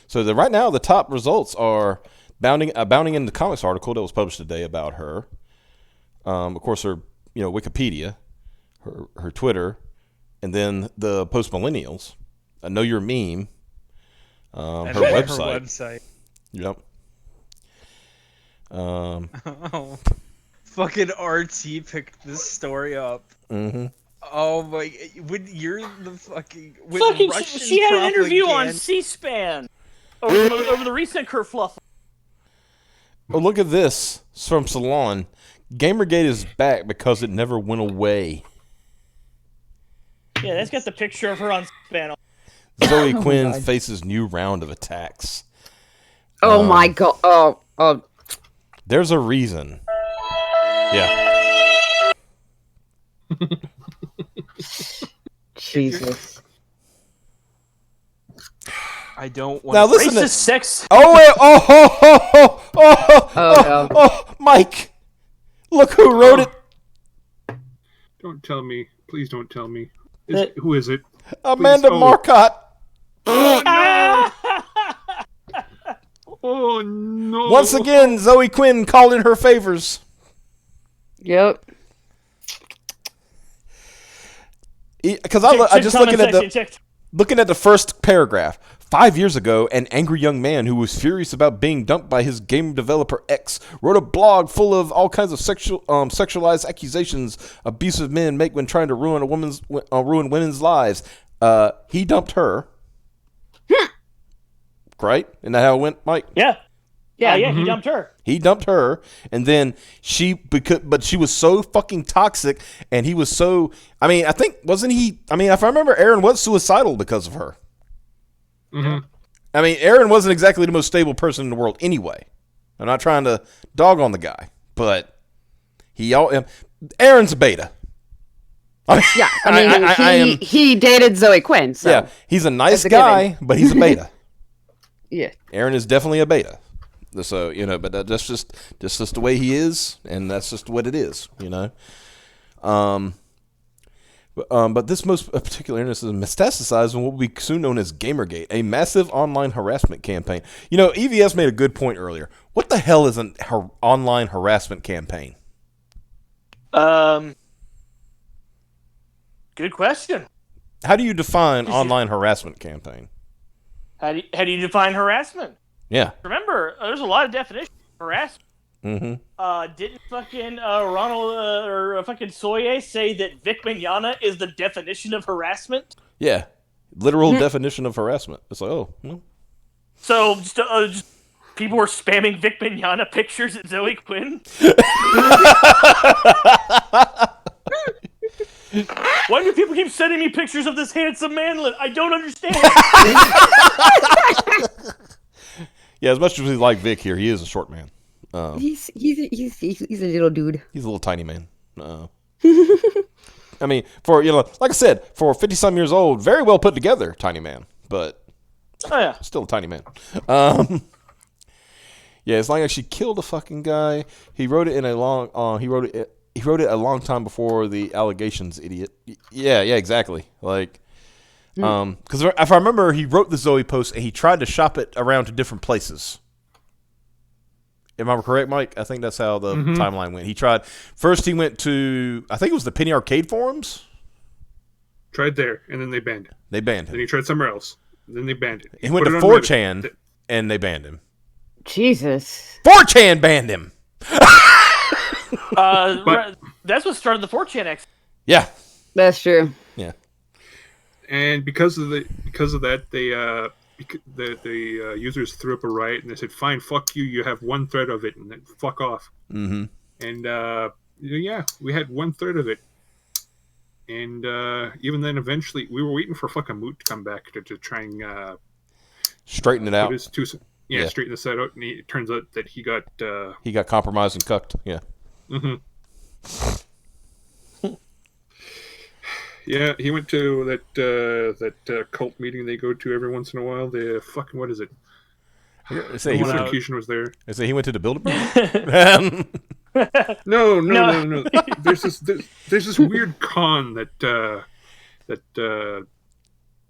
So right now the top results are bounding in the comics article that was published today about her. Of course, her Wikipedia, her Twitter, and then the post millennials. I know your meme. Her website. Yep. Fucking RT picked this story up. Mm-hmm. Oh my! When you're the fucking she had an interview on C-SPAN over the recent kerfluff. Oh, look at this. It's from Salon. Gamergate is back because it never went away. Yeah, that's got the picture of her on C-SPAN. Zoe Quinn faces new round of attacks. Oh my god! Oh. There's a reason. Yeah. Jesus. I don't want now listen to sex. Oh wait! Oh, Mike! Look who wrote it. Don't tell me. Please don't tell me. Who is it? Amanda Marcotte. Oh no! Once again, Zoe Quinn calling her favors. Yep. Because I just looking at the first paragraph. 5 years ago, an angry young man who was furious about being dumped by his game developer X wrote a blog full of all kinds of sexualized accusations abusive men make when trying to ruin women's lives. He dumped her. Right? Isn't that how it went, Mike? Yeah. Yeah. Yeah, he dumped her. He dumped her, and then but she was so fucking toxic, and he was so. I mean, I think wasn't he? I mean, if I remember, Aaron was suicidal because of her. Mm-hmm. I mean, Aaron wasn't exactly the most stable person in the world anyway. I'm not trying to dog on the guy, but Aaron's a beta. Yeah, I mean, he dated Zoe Quinn. So. Yeah, he's a nice guy, but he's a beta. Yeah, Aaron is definitely a beta. So but that's just the way he is, and that's just what it is. But this most particular illness is metastasized in what will be soon known as Gamergate, a massive online harassment campaign. EVS made a good point earlier. What the hell is an online harassment campaign? Good question. How do you define online harassment campaign? How do you define harassment? Yeah. Remember, there's a lot of definitions of harassment. Mm-hmm. Didn't fucking Ronald or fucking Soye say that Vic Mignogna is the definition of harassment? Yeah. Literal definition of harassment. It's like, oh. No. So, just people were spamming Vic Mignogna pictures at Zoe Quinn? Why do people keep sending me pictures of this handsome manlet? I don't understand. Yeah, as much as we like Vic here, he is a short man. he's a little dude. He's a little tiny man. I mean, for like I said, for 50-some years old, very well put together, tiny man, but still a tiny man. Yeah, it's like she killed a fucking guy. He wrote it in a long. He wrote it a long time before the allegations. Idiot. Yeah, exactly. Like, because if I remember, he wrote the Zoe post and he tried to shop it around to different places. Am I correct, Mike? I think that's how the timeline went. He tried first. He went to, I think it was the Penny Arcade forums. Tried there, and then they banned it. They banned him. Then he tried somewhere else. Then they banned it. He went to 4chan, and they banned him. Jesus. 4chan banned him. That's what started the 4chan X. Yeah, That's true. yeah. And because of that, the users threw up a riot and they said, "Fine, fuck you. You have one thread of it, and then fuck off." Mm-hmm. And we had one thread of it. And even then, eventually, we were waiting for fucking Moot to come back to try and Straighten it out. straighten this out. And it turns out that he got compromised and cucked. Yeah. Mm-hmm. Yeah, he went to that cult meeting they go to every once in a while. The fucking, what is it? Say Execution was there. I say he went to the Build-A-Bear. No. There's this weird con that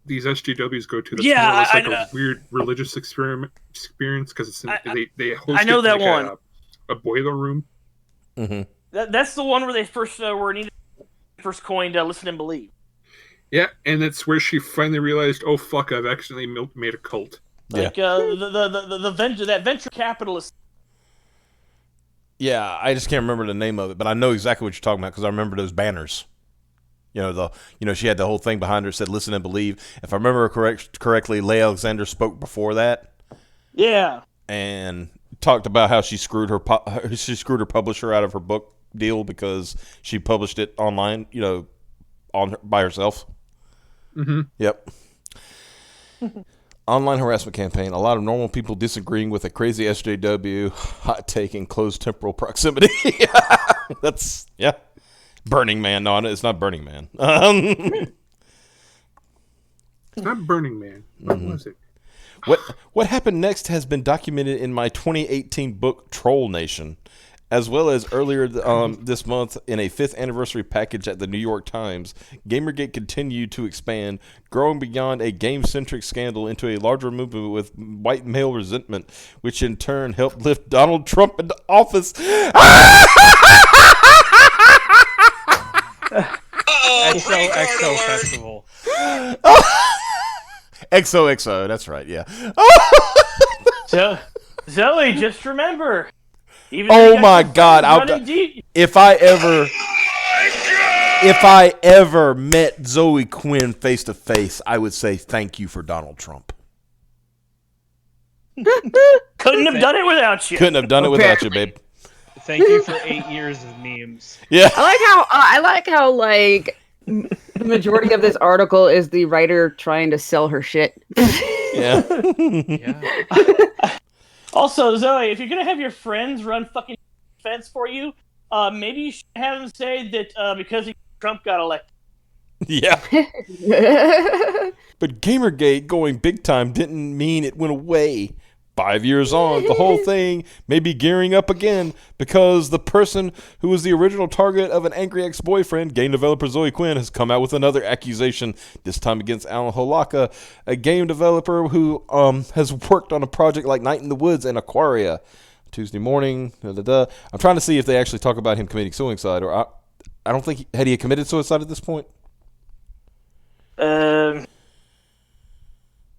these SJWs go to. That's more or less like a weird religious experience because it's they host. I know that one. A boiler room. Mm-hmm. That's the one where they first first coined "Listen and Believe." Yeah, and that's where she finally realized, oh fuck, I've accidentally made a cult. Like that venture capitalist. Yeah, I just can't remember the name of it, but I know exactly what you're talking about because I remember those banners. She had the whole thing behind her that said "Listen and Believe." If I remember correctly, Leigh Alexander spoke before that. Yeah. And talked about how she screwed her publisher out of her book deal because she published it online, by herself. Mm-hmm. Yep. Online harassment campaign. A lot of normal people disagreeing with a crazy SJW, hot take in close temporal proximity. That's, Burning Man. No, it's not Burning Man. It's not Burning Man. What was it? What happened next has been documented in my 2018 book Troll Nation, as well as earlier this month in a 5th anniversary package at the New York Times. Gamergate continued to expand, growing beyond a game-centric scandal into a larger movement with white male resentment, which in turn helped lift Donald Trump into office. XOXO Festival. XOXO, that's right, yeah. So, Zoe, just remember. Oh my God! If I ever met Zoe Quinn face to face, I would say thank you for Donald Trump. Couldn't have done it without you. Couldn't have done it without you, babe. Thank you for 8 years of memes. Yeah. I like how like the majority of this article is the writer trying to sell her shit. Yeah. Yeah. Also, Zoe, if you're gonna have your friends run fucking defense for you, maybe you should have them say that because Trump got elected. Yeah. But Gamergate going big time didn't mean it went away. 5 years on, the whole thing may be gearing up again because the person who was the original target of an angry ex-boyfriend, game developer Zoe Quinn, has come out with another accusation, this time against Alan Holaka, a game developer who has worked on a project like Night in the Woods and Aquaria. Tuesday morning, I'm trying to see if they actually talk about him committing suicide, or I don't think, had he committed suicide at this point?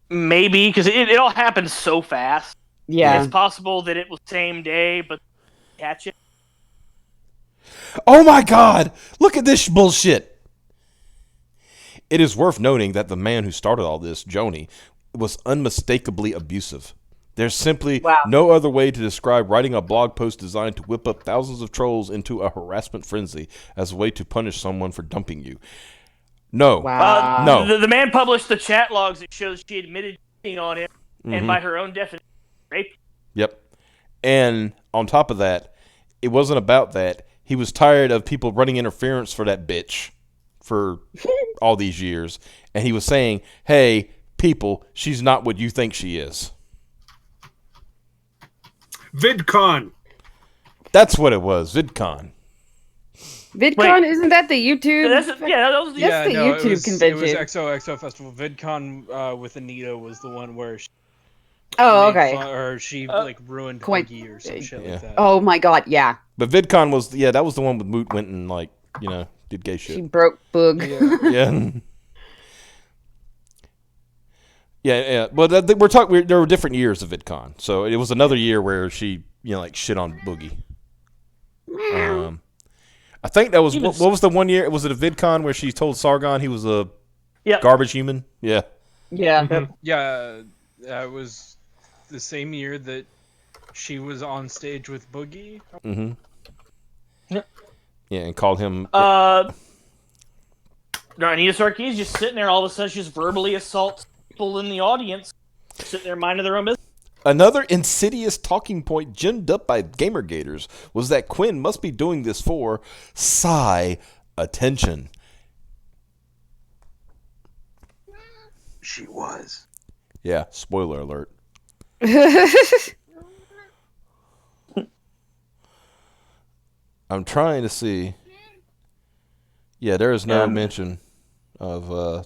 Maybe, because it all happened so fast. Yeah. It's possible that it was same day, but catch it. Oh my God! Look at this bullshit! It is worth noting that the man who started all this, Joni, was unmistakably abusive. There's simply no other way to describe writing a blog post designed to whip up thousands of trolls into a harassment frenzy as a way to punish someone for dumping you. No. Wow. No. The man published the chat logs that shows she admitted cheating on him, and by her own definition, rape. Yep. And on top of that, it wasn't about that. He was tired of people running interference for that bitch for all these years. And he was saying, hey, people, she's not what you think she is. VidCon. That's what it was, VidCon. VidCon, isn't that the YouTube? That's the YouTube convention. It was XOXO Festival. VidCon with Anita was the one where she she ruined Peggy or some shit like that. Oh my God, yeah. But VidCon was, that was the one with Moot went and did gay shit. She broke Boog. Yeah. Yeah. But there were different years of VidCon. So it was another year where she, shit on Boogie. I think that was, what was the one year? Was it a VidCon where she told Sargon he was a garbage human? Yeah. Yeah. Yeah. It was the same year that she was on stage with Boogie. Mm-hmm. Yeah, and called him... Anita Sarkeesian just sitting there, all of a sudden she just verbally assaults people in the audience, sitting there minding their own business. Another insidious talking point ginned up by Gamergaters was that Quinn must be doing this for attention. She was. Yeah, spoiler alert. I'm trying to see. Yeah, there is no mention of...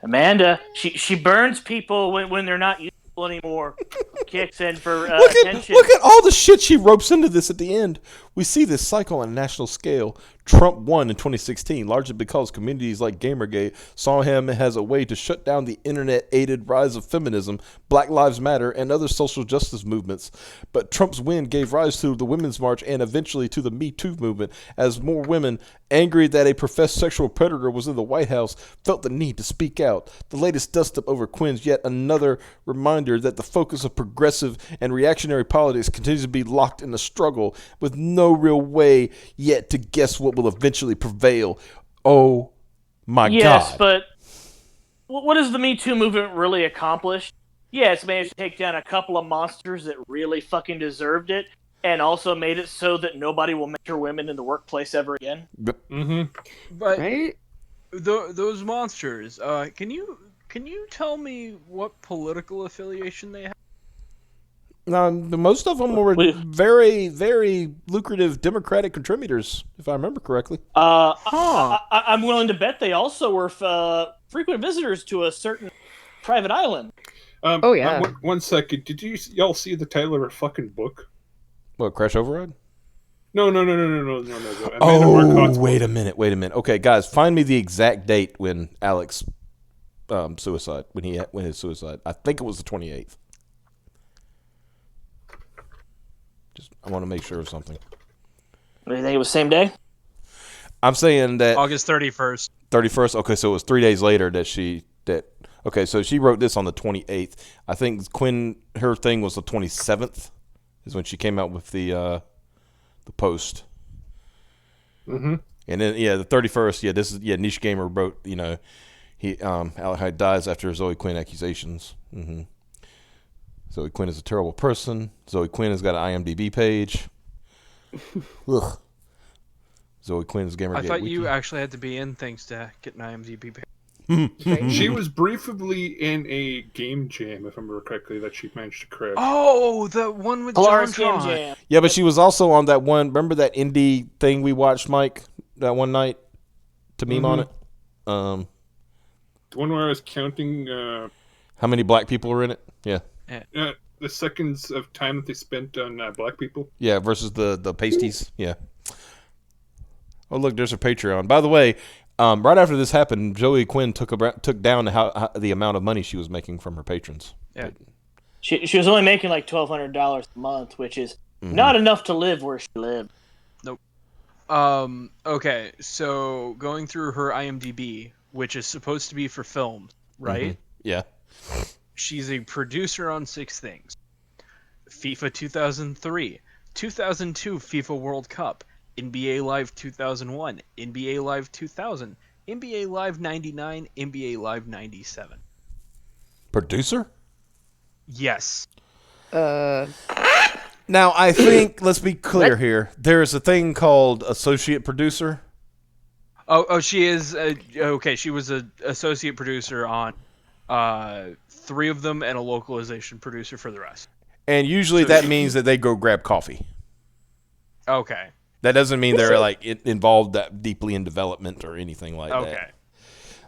Amanda, she burns people when they're not useful anymore. Kicks in for attention. Look at all the shit she ropes into this at the end. We see this cycle on a national scale. Trump won in 2016, largely because communities like Gamergate saw him as a way to shut down the internet-aided rise of feminism, Black Lives Matter, and other social justice movements. But Trump's win gave rise to the Women's March and eventually to the Me Too movement, as more women, angry that a professed sexual predator was in the White House, felt the need to speak out. The latest dust-up over Quinn's yet another reminder that the focus of progressive and reactionary politics continues to be locked in a struggle with no real way yet to guess what will eventually prevail. Oh my God. Yes, but what has the Me Too movement really accomplished? Yeah, it's managed to take down a couple of monsters that really fucking deserved it, and also made it so that nobody will mentor women in the workplace ever again. Mm-hmm. But Right? those monsters, can you tell me what political affiliation they have? Most of them were very, very lucrative Democratic contributors, if I remember correctly. I'm willing to bet they also were frequent visitors to a certain private island. Oh, yeah. One second. Did y'all see the title of her fucking book? What, Crash Override? No. Oh, wait a minute. Okay, guys, find me the exact date when Alex suicide, when his suicide. I think it was the 28th. I want to make sure of something. Do you think it was the same day? I'm saying that August 31st. 31st. Okay, so it was 3 days later that Okay, so she wrote this on the 28th. I think Quinn, her thing was the 27th, is when she came out with the post. Mm-hmm. And then the 31st. Yeah, this is Niche Gamer wrote. He Alec dies after Zoe Quinn accusations. Mm-hmm. Zoe Quinn is a terrible person. Zoe Quinn has got an IMDb page. Ugh. Zoe Quinn's Gamergate I thought Wiki. you actually had to be in things to get an IMDb page. She was briefly in a game jam, if I remember correctly, that she managed to crash. Oh, the one with Polaris John Game Tron. Jam. Yeah, but she was also on that one. Remember that indie thing we watched, Mike, that one night to meme on it? The one where I was counting How many black people are in it? Yeah. the seconds of time that they spent on black people. Yeah, versus the pasties. Yeah. Oh, look, there's her Patreon. By the way, right after this happened, Zoe Quinn took down the amount of money she was making from her patrons. Yeah. She was only making like $1,200 a month, which is not enough to live where she lived. Nope. Okay, so going through her IMDb, which is supposed to be for film, right? Yeah. She's a producer on 6 things. FIFA 2003, 2002 FIFA World Cup, NBA Live 2001, NBA Live 2000, NBA Live 99, NBA Live 97. Producer? Yes. Now, I think, let's be clear here. There's a thing called associate producer. Oh, she is. Okay, she was an associate producer on 3 of them and a localization producer for the rest. And usually that means that they go grab coffee. Okay. That doesn't mean they're like involved that deeply in development or anything like that.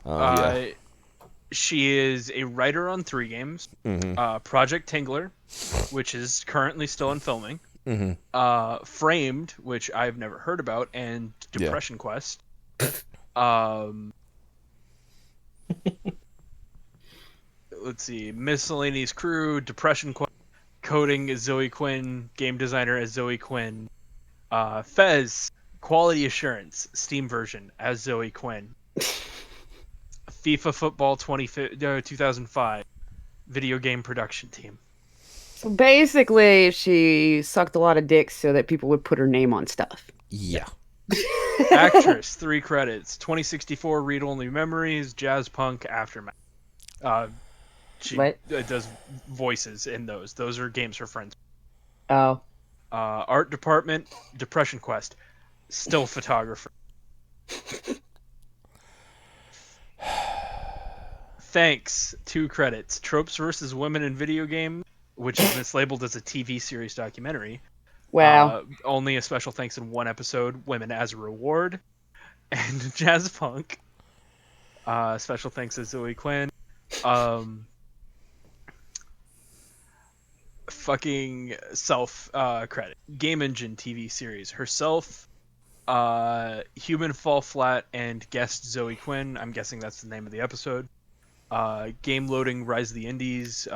Okay. She is a writer on 3 games. Project Tingler, which is currently still in filming. Framed, which I've never heard about, and Depression Quest. Let's see. Miscellaneous Crew, Depression Quest, coding as Zoe Quinn, game designer as Zoe Quinn. Fez, Quality Assurance, Steam version as Zoe Quinn. FIFA Football 2005, video game production team. So basically, she sucked a lot of dicks so that people would put her name on stuff. Yeah. Actress, 3 credits. 2064 Read Only Memories, Jazz Punk, Aftermath. She does voices in those. Those are games for friends. Oh. Art department, Depression Quest. Still photographer. Thanks, 2 credits. Tropes versus Women in Video Game, which is mislabeled as a TV series documentary. Wow. Only a special thanks in 1 episode, Women as a Reward. And Jazz Punk. Special thanks to Zoe Quinn. Fucking self credit. Game Engine TV series. Herself, Human Fall Flat, and guest Zoe Quinn. I'm guessing that's the name of the episode. Game Loading Rise of the Indies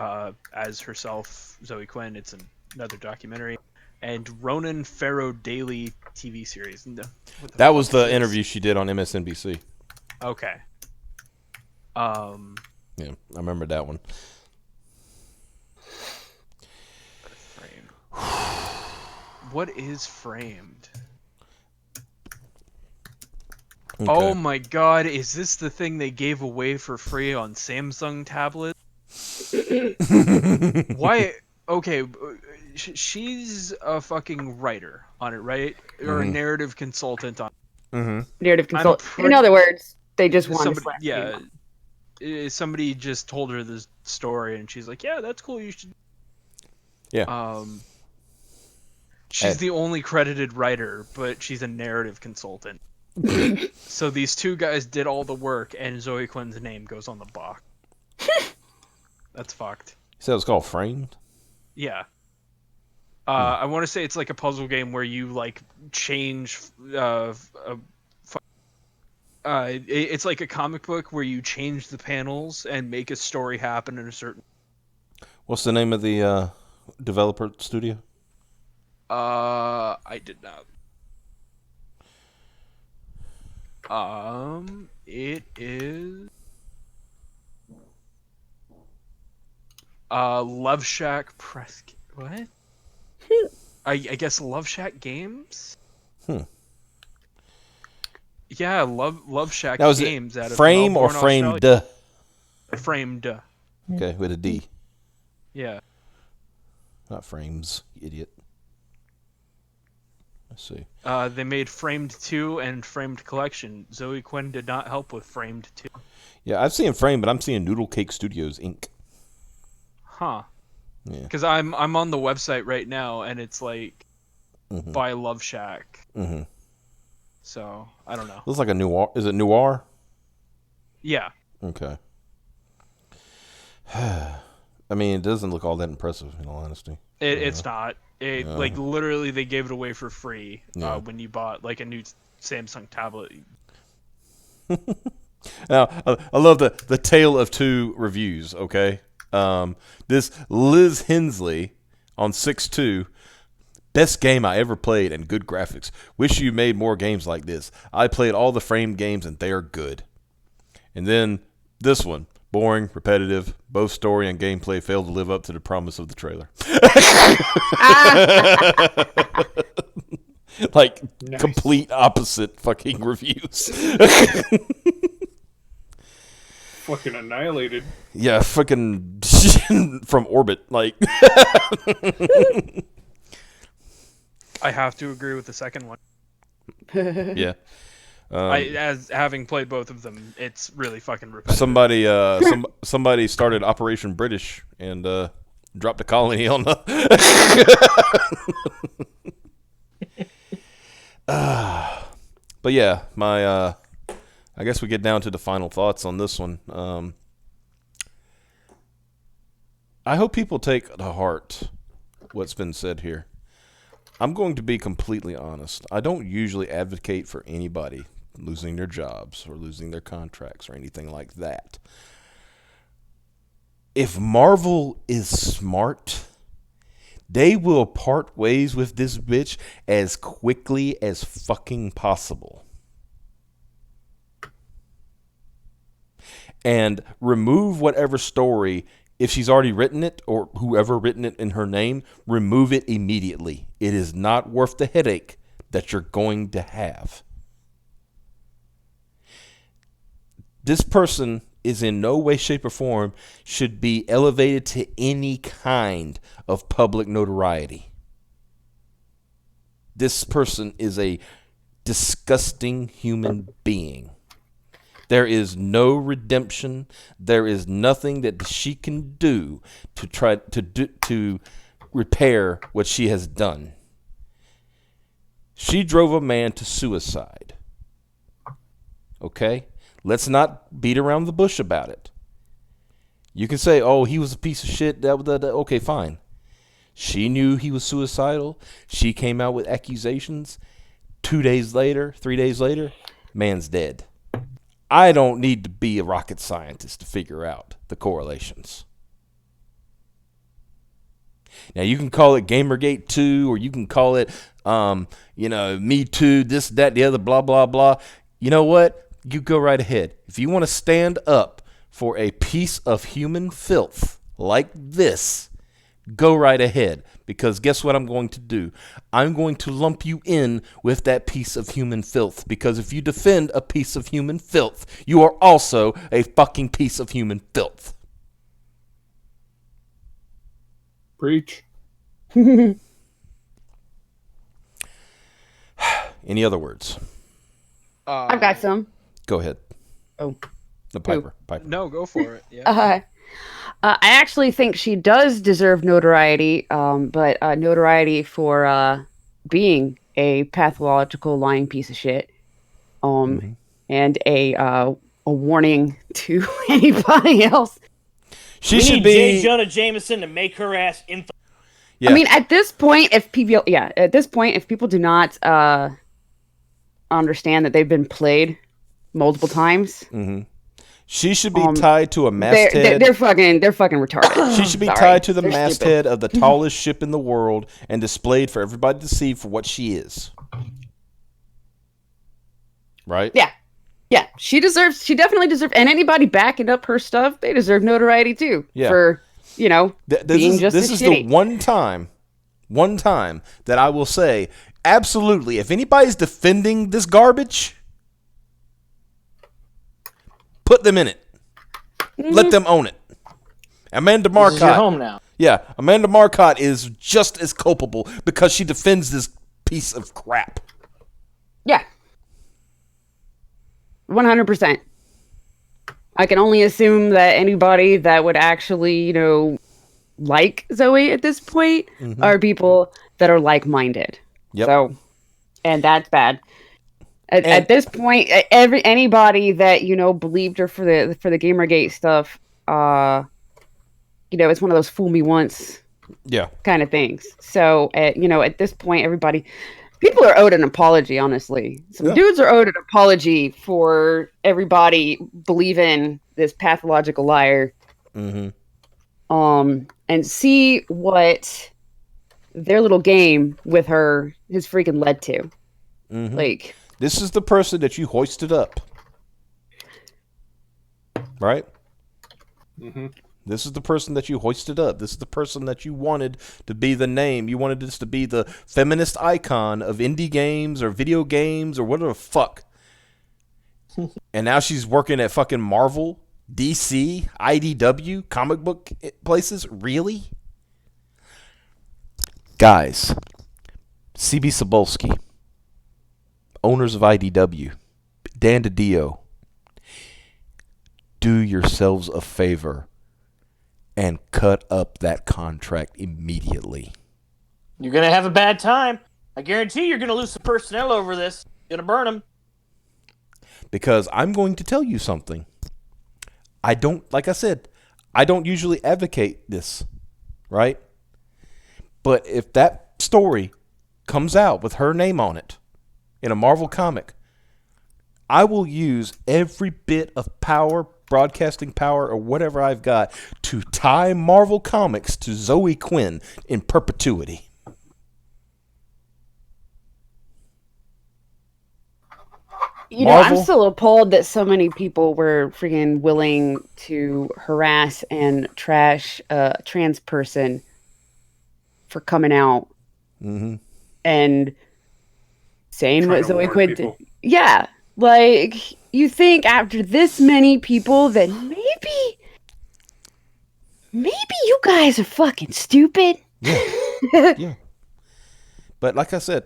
as herself, Zoe Quinn. It's another documentary. And Ronan Farrow Daily TV series. That was the interview she did on MSNBC. Okay. Yeah, I remember that one. What is Framed? Okay. Oh my god, is this the thing they gave away for free on Samsung tablets? Why? Okay, she's a fucking writer on it, right? Or a narrative consultant on it. Narrative consultant. In other words, they just want to somebody, somebody just told her this story and she's like, yeah, that's cool, you should. Yeah. She's the only credited writer, but she's a narrative consultant. So these 2 guys did all the work, and Zoe Quinn's name goes on the box. That's fucked. So it's called Framed? Yeah. I want to say it's like a puzzle game where you like change. It's like a comic book where you change the panels and make a story happen in a certain. What's the name of the developer studio? I did not. It is Love Shack Press. What? I guess Love Shack Games. Yeah, Love Shack Now, is Games it out of frame or Melbourne, framed? Australia. Framed. Okay, with a D. Yeah. Not frames, you idiot. Let's see. They made Framed 2 and Framed Collection. Zoe Quinn did not help with Framed 2. Yeah, I've seen Frame, but I'm seeing Noodle Cake Studios Inc. Huh. Yeah. Because I'm on the website right now, and it's like by Love Shack. Mm-hmm. So I don't know. Looks like a noir. Is it noir? Yeah. Okay. I mean, it doesn't look all that impressive, in all honesty. It's not. Like literally, they gave it away for free when you bought like a new Samsung tablet. Now, I love the tale of two reviews. Okay, this Liz Hensley on 6.2. Best game I ever played and good graphics. Wish you made more games like this. I played all the Frame games and they are good. And then this one, boring, repetitive. Both story and gameplay failed to live up to the promise of the trailer. Like Nice. complete opposite fucking reviews. Fucking annihilated. Yeah, fucking from orbit. Like, I have to agree with the second one. yeah. As having played both of them, it's really fucking repetitive. Somebody started Operation British and dropped a colony on the. But yeah, my I guess we get down to the final thoughts on this one. I hope people take to heart what's been said here. I'm going to be completely honest. I don't usually advocate for anybody losing their jobs or losing their contracts or anything like that. If Marvel is smart, they will part ways with this bitch as quickly as fucking possible. And remove whatever story, if she's already written it or whoever written it in her name, remove it immediately. It is not worth the headache that you're going to have. This person is in no way, shape, or form should be elevated to any kind of public notoriety. This person is a disgusting human being. There is no redemption. There is nothing that she can do to try to repair what she has done. She drove a man to suicide. Okay? Let's not beat around the bush about it. You can say, oh, he was a piece of shit. Okay, fine. She knew he was suicidal. She came out with accusations. 2 days later, 3 days later, man's dead. I don't need to be a rocket scientist to figure out the correlations. Now, you can call it Gamergate 2, or you can call it, Me Too, this, that, the other, blah, blah, blah. You know what? You go right ahead. If you want to stand up for a piece of human filth like this, go right ahead. Because guess what I'm going to do? I'm going to lump you in with that piece of human filth. Because if you defend a piece of human filth, you are also a fucking piece of human filth. Preach. Any other words? I've got some. Go ahead. Oh. The Piper. No, go for it. Yeah. I actually think she does deserve notoriety, but notoriety for being a pathological lying piece of shit, and a warning to anybody else. She we should need be J. Jonah Jameson to make her ass infamous. Yeah. I mean, at this point, if people do not understand that they've been played multiple times. Mm-hmm. She should be tied to a masthead. They're fucking retarded. She should be tied to the masthead of the tallest ship in the world and displayed for everybody to see for what she is. Right? Yeah. Yeah. She definitely deserves, and anybody backing up her stuff, they deserve notoriety too. Yeah. For you know, being just this as is shitty. the one time that I will say, absolutely, if anybody's defending this garbage, put them in it. Let them own it. Amanda This is your Marcotte. home now. Yeah, Amanda Marcotte is just as culpable because she defends this piece of crap. Yeah. 100%. I can only assume that anybody that would actually, you know, like Zoe at this point are people that are like-minded. Yep. So, and that's bad. At this point, anybody that, you know, believed her for the Gamergate stuff, you know, it's one of those fool me once kind of things. So, you know, at this point, people are owed an apology, honestly. Some dudes are owed an apology for everybody believing this pathological liar. And see what their little game with her has freaking led to. Like, this is the person that you hoisted up. Right? This is the person that you hoisted up. This is the person that you wanted to be the name. You wanted this to be the feminist icon of indie games or video games or whatever the fuck. And now she's working at fucking Marvel, DC, IDW, comic book places. Really? Guys, CB Cebulski, owners of IDW, Dan DiDio, do yourselves a favor and cut up that contract immediately. You're going to have a bad time. I guarantee you're going to lose some personnel over this. You're going to burn them. Because I'm going to tell you something. Like I said, I don't usually advocate this, right? But if that story comes out with her name on it in a Marvel comic, I will use every bit of power, broadcasting power, or whatever I've got to tie Marvel Comics to Zoe Quinn in perpetuity. You know, I'm still appalled that so many people were freaking willing to harass and trash a trans person for coming out and saying what Zoe Quinn did. Yeah. Like, you think after this many people that maybe you guys are fucking stupid? Yeah. But like I said,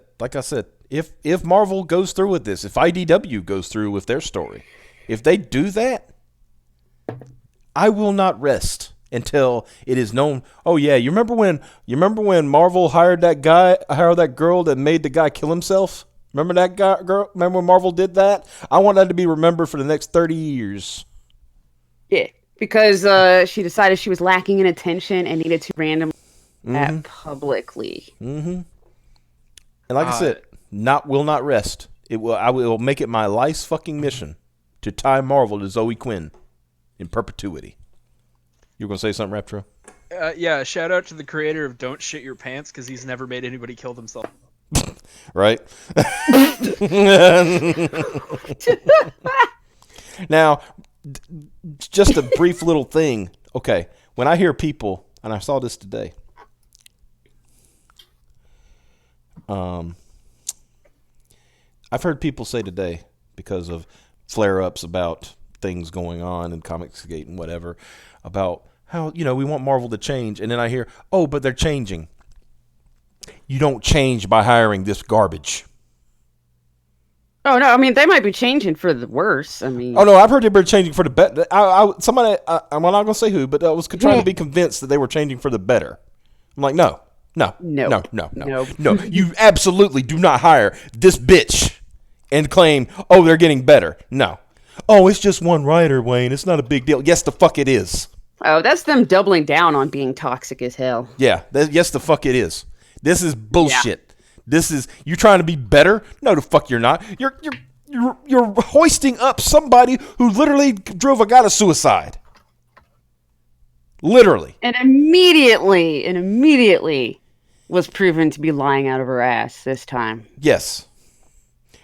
if Marvel goes through with this, if IDW goes through with their story, if they do that, I will not rest until it is known. Oh yeah, you remember when Marvel hired that girl that made the guy kill himself? Remember that girl? Remember when Marvel did that? I want that to be remembered for the next 30 years. Yeah, because she decided she was lacking in attention and needed to randomly that publicly. And like I said, will not rest. I will make it my life's fucking mission to tie Marvel to Zoe Quinn in perpetuity. You were gonna say something, Raptro? Yeah, shout out to the creator of Don't Shit Your Pants because he's never made anybody kill themselves. Right? Now, just a brief little thing. Okay, when I hear people, and I saw this today, I've heard people say today, because of flare-ups about things going on in Comicsgate and whatever, about how, we want Marvel to change, and then I hear, oh, but they're changing. You don't change by hiring this garbage. Oh no! I mean, they might be changing for the worse. I mean, oh no, I've heard they were changing for the better. Somebody, I'm not gonna say who, but I was trying to be convinced that they were changing for the better. I'm like, no. You absolutely do not hire this bitch and claim, oh, they're getting better. No. Oh, it's just one writer, Wayne. It's not a big deal. Yes, the fuck it is. Oh, that's them doubling down on being toxic as hell. Yeah, yes, the fuck it is. This is bullshit. Yeah. This is, you trying to be better? No, the fuck you're not. You're hoisting up somebody who literally drove a guy to suicide. Literally. And immediately was proven to be lying out of her ass this time. Yes.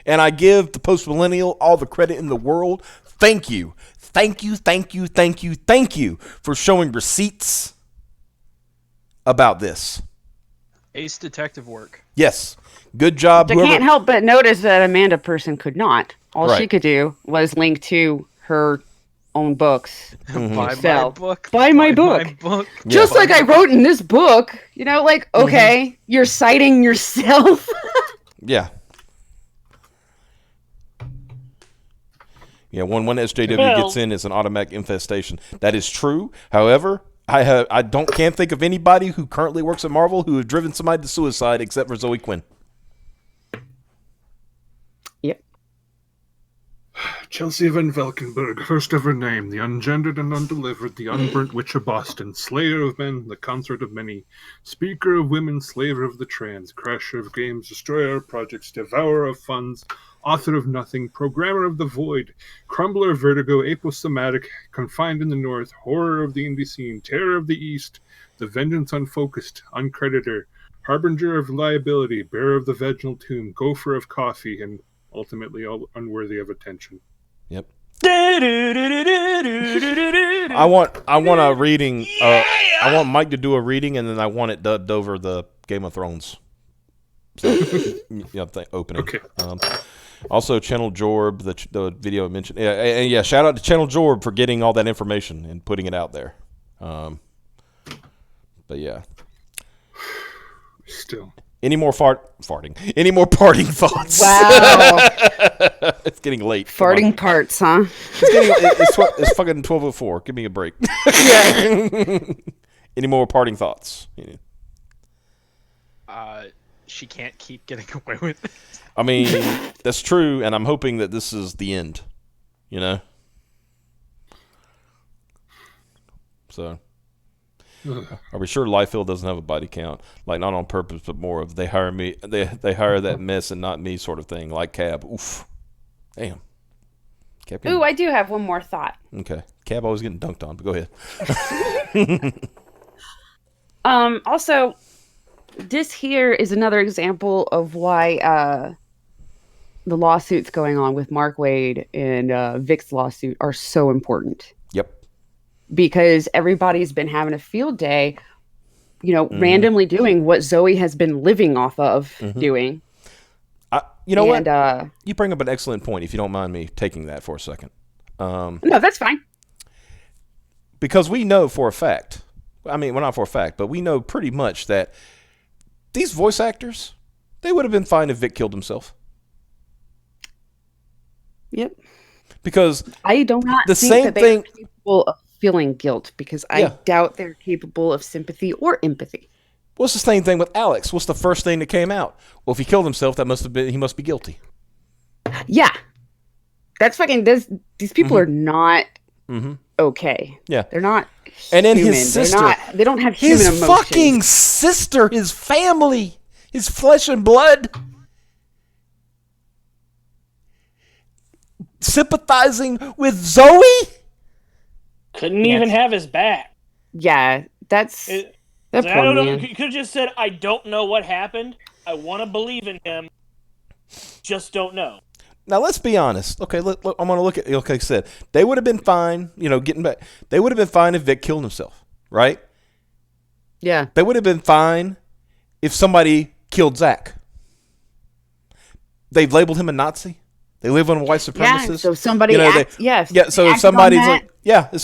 And I give the post-millennial all the credit in the world. Thank you for showing receipts about this. Ace detective work. Yes. Good job. I can't help but notice that Amanda person could not. All she Right. could do was link to her own books. Buy So, my book. buy my book. Just Yeah. like I wrote in this book. You know, like, okay, you're citing yourself. Yeah. Yeah, when SJW Well- gets in, it's an automatic infestation. That is true. However, I can't think of anybody who currently works at Marvel who has driven somebody to suicide except for Zoe Quinn. Yep. Chelsea Van Valkenburg, first ever name, the ungendered and undelivered, the unburnt witch of Boston, slayer of men, the consort of many, speaker of women, slaver of the trans, crasher of games, destroyer of projects, devourer of funds, author of nothing, programmer of the void, crumbler of vertigo, aposomatic, confined in the north, horror of the indie scene, terror of the east, the vengeance unfocused, uncreditor, harbinger of liability, bearer of the vaginal tomb, gopher of coffee, and ultimately all unworthy of attention. Yep. I want a reading. I want Mike to do a reading, and then I want it dubbed over the Game of Thrones. So, opening. Okay. Also, Channel Jorb, the video I mentioned. Yeah, shout out to Channel Jorb for getting all that information and putting it out there. But yeah. Still. Any more farting? Any more parting thoughts? Wow. It's getting late. Farting parts, huh? It's fucking 12:04. Give me a break. Yeah. Any more parting thoughts? She can't keep getting away with it. I mean, that's true, and I'm hoping that this is the end. You know? So, are we sure Liefeld doesn't have a body count? Like, not on purpose, but more of they hire me, they hire that mess and not me sort of thing, like Cab. Oof. Damn. Cab Ooh, I do have one more thought. Okay. Cab always getting dunked on, but go ahead. Also, this here is another example of why the lawsuits going on with Mark Waid and Vic's lawsuit are so important. Yep. Because everybody's been having a field day, randomly doing what Zoe has been living off of doing. You know what? You bring up an excellent point, if you don't mind me taking that for a second. No, that's fine. Because we know for a fact, I mean, well, not for a fact, but we know pretty much that these voice actors, they would have been fine if Vic killed himself. Yep. Because I do not the think same that thing. they're capable of feeling guilt, because I doubt they're capable of sympathy or empathy. What's the same thing with Alex? What's the first thing that came out? Well, if he killed himself, he must be guilty. Yeah. That's fucking, these people are not okay. Yeah. They're not And then human. his sister. They don't have human his emotions. fucking sister, his family, his flesh and blood, sympathizing with Zoe? Couldn't even have his back. Yeah, that's... I don't know. You could have just said, I don't know what happened. I want to believe in him. Just don't know. Now, let's be honest. Okay, look, I'm going to look at, like I said, they would have been fine, getting back. They would have been fine if Vic killed himself, right? Yeah. They would have been fine if somebody killed Zach. They've labeled him a Nazi. They live on a white supremacist. Yeah, so somebody so if somebody's like,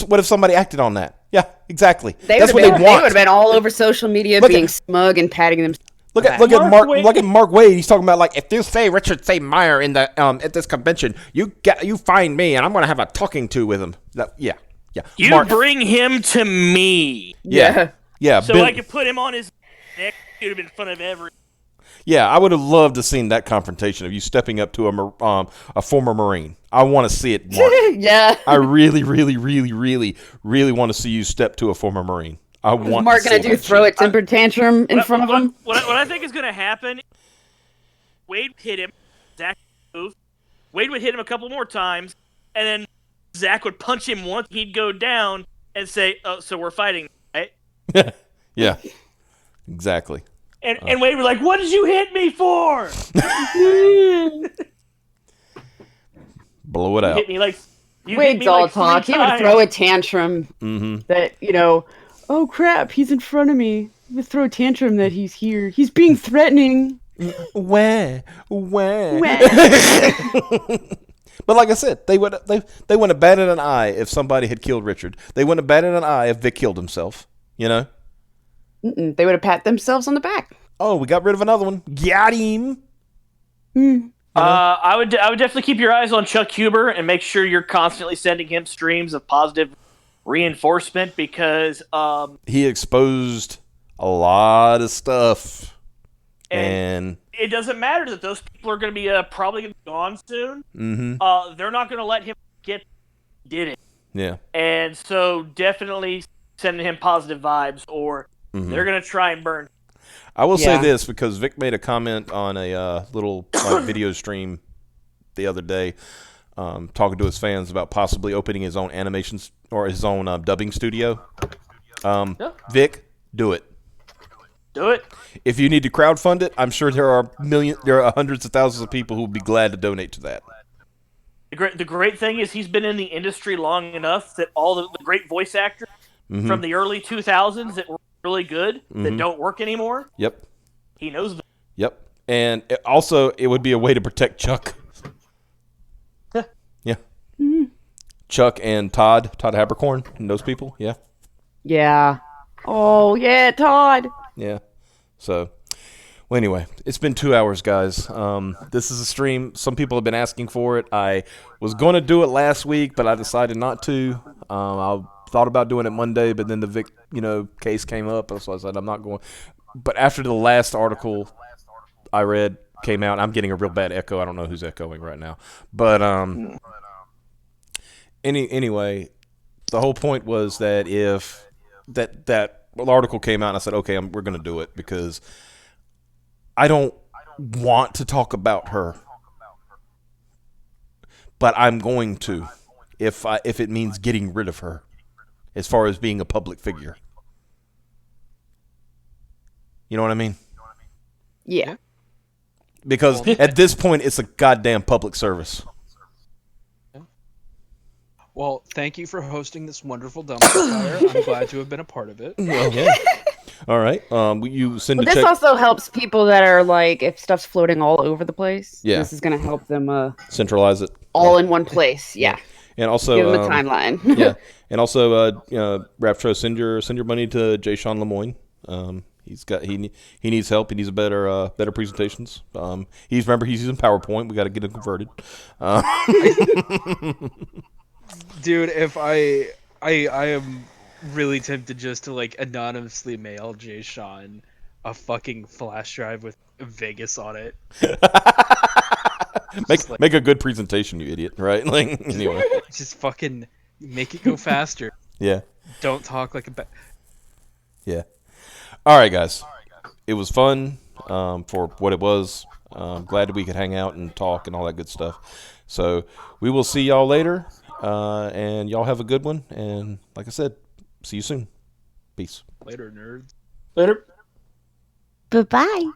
what if somebody acted on that? Yeah, exactly. That's what they want. They would have been all over social media being smug and patting them. Look at Mark Waid. He's talking about, like, if you say Richard St. Meyer in the at this convention, you find me and I'm going to have a talking to with him. Yeah. You bring him to me. Yeah. So I could put him on his neck. He would have been in front of everyone. Yeah, I would have loved to seen that confrontation of you stepping up to a former Marine. I want to see it, Mark. Yeah. I really, really, really, really, really want to see you step to a former Marine. I want. What's Mark going to do? Throw a temper tantrum in front of him? What I think is going to happen, Wade hit him, Zach moved. Wade would hit him a couple more times, and then Zach would punch him once. He'd go down and say, "Oh, so we're fighting, right?" Yeah, exactly. And Wade was like, "What did you hit me for?" Blow it out. Hit me like Wade's all talk. He would throw a tantrum that, oh crap, he's in front of me. throw a tantrum that he's here. He's being threatening. Where? Where? But like I said, they wouldn't have batted an eye if somebody had killed Richard. They wouldn't have batted an eye if Vic killed himself. You know? They would have pat themselves on the back. Oh, we got rid of another one. Got him. I would definitely keep your eyes on Chuck Huber and make sure you're constantly sending him streams of positive reinforcement because he exposed a lot of stuff, and it doesn't matter that those people are going to be probably going to be gone soon. Mm-hmm. They're not going to let him did it. Yeah, and so definitely sending him positive vibes, or they're going to try and burn. I will say this because Vic made a comment on a little video stream the other day, talking to his fans about possibly opening his own animations or his own dubbing studio. Vic, do it. Do it. If you need to crowdfund it, I'm sure there are hundreds of thousands of people who would be glad to donate to that. The great thing is he's been in the industry long enough that all the great voice actors from the early 2000s that were really good that don't work anymore. Yep. He knows them. Yep. And it would be a way to protect Chuck. Yeah. Chuck and Todd Habercorn and those people. Yeah. Yeah. Oh, yeah, Todd. Yeah. So, well, anyway, it's been 2 hours, guys. This is a stream. Some people have been asking for it. I was going to do it last week, but I decided not to. I thought about doing it Monday, but then the Vic, case came up, so I said I'm not going. But after the last article I read came out, I'm getting a real bad echo. I don't know who's echoing right now, but anyway, the whole point was that if that article came out, and I said, okay, we're going to do it because I don't want to talk about her, but I'm going to if it means getting rid of her, as far as being a public figure. You know what I mean? Yeah. Because at this point, it's a goddamn public service. Well, thank you for hosting this wonderful dumpster fire. I'm glad to have been a part of it. Well, yeah. All right. You send a check. This also helps people that are like, if stuff's floating all over the place. Yeah. This is going to help them centralize it all in one place. Yeah. And also give them a timeline. Yeah. And also, Raptro, send your money to Jay Sean Lemoyne. He needs help. He needs better presentations. He's using PowerPoint. We got to get him converted. Dude, if I am really tempted just to anonymously mail Jay Sean a fucking flash drive with Vegas on it. Make a good presentation, you idiot, right? Anyway. Just fucking make it go faster. Yeah. Don't talk like a Yeah. All right, guys. It was fun for what it was. Glad that we could hang out and talk and all that good stuff. So we will see y'all later, and y'all have a good one. And like I said, see you soon. Peace. Later, nerds. Later. Bye-bye.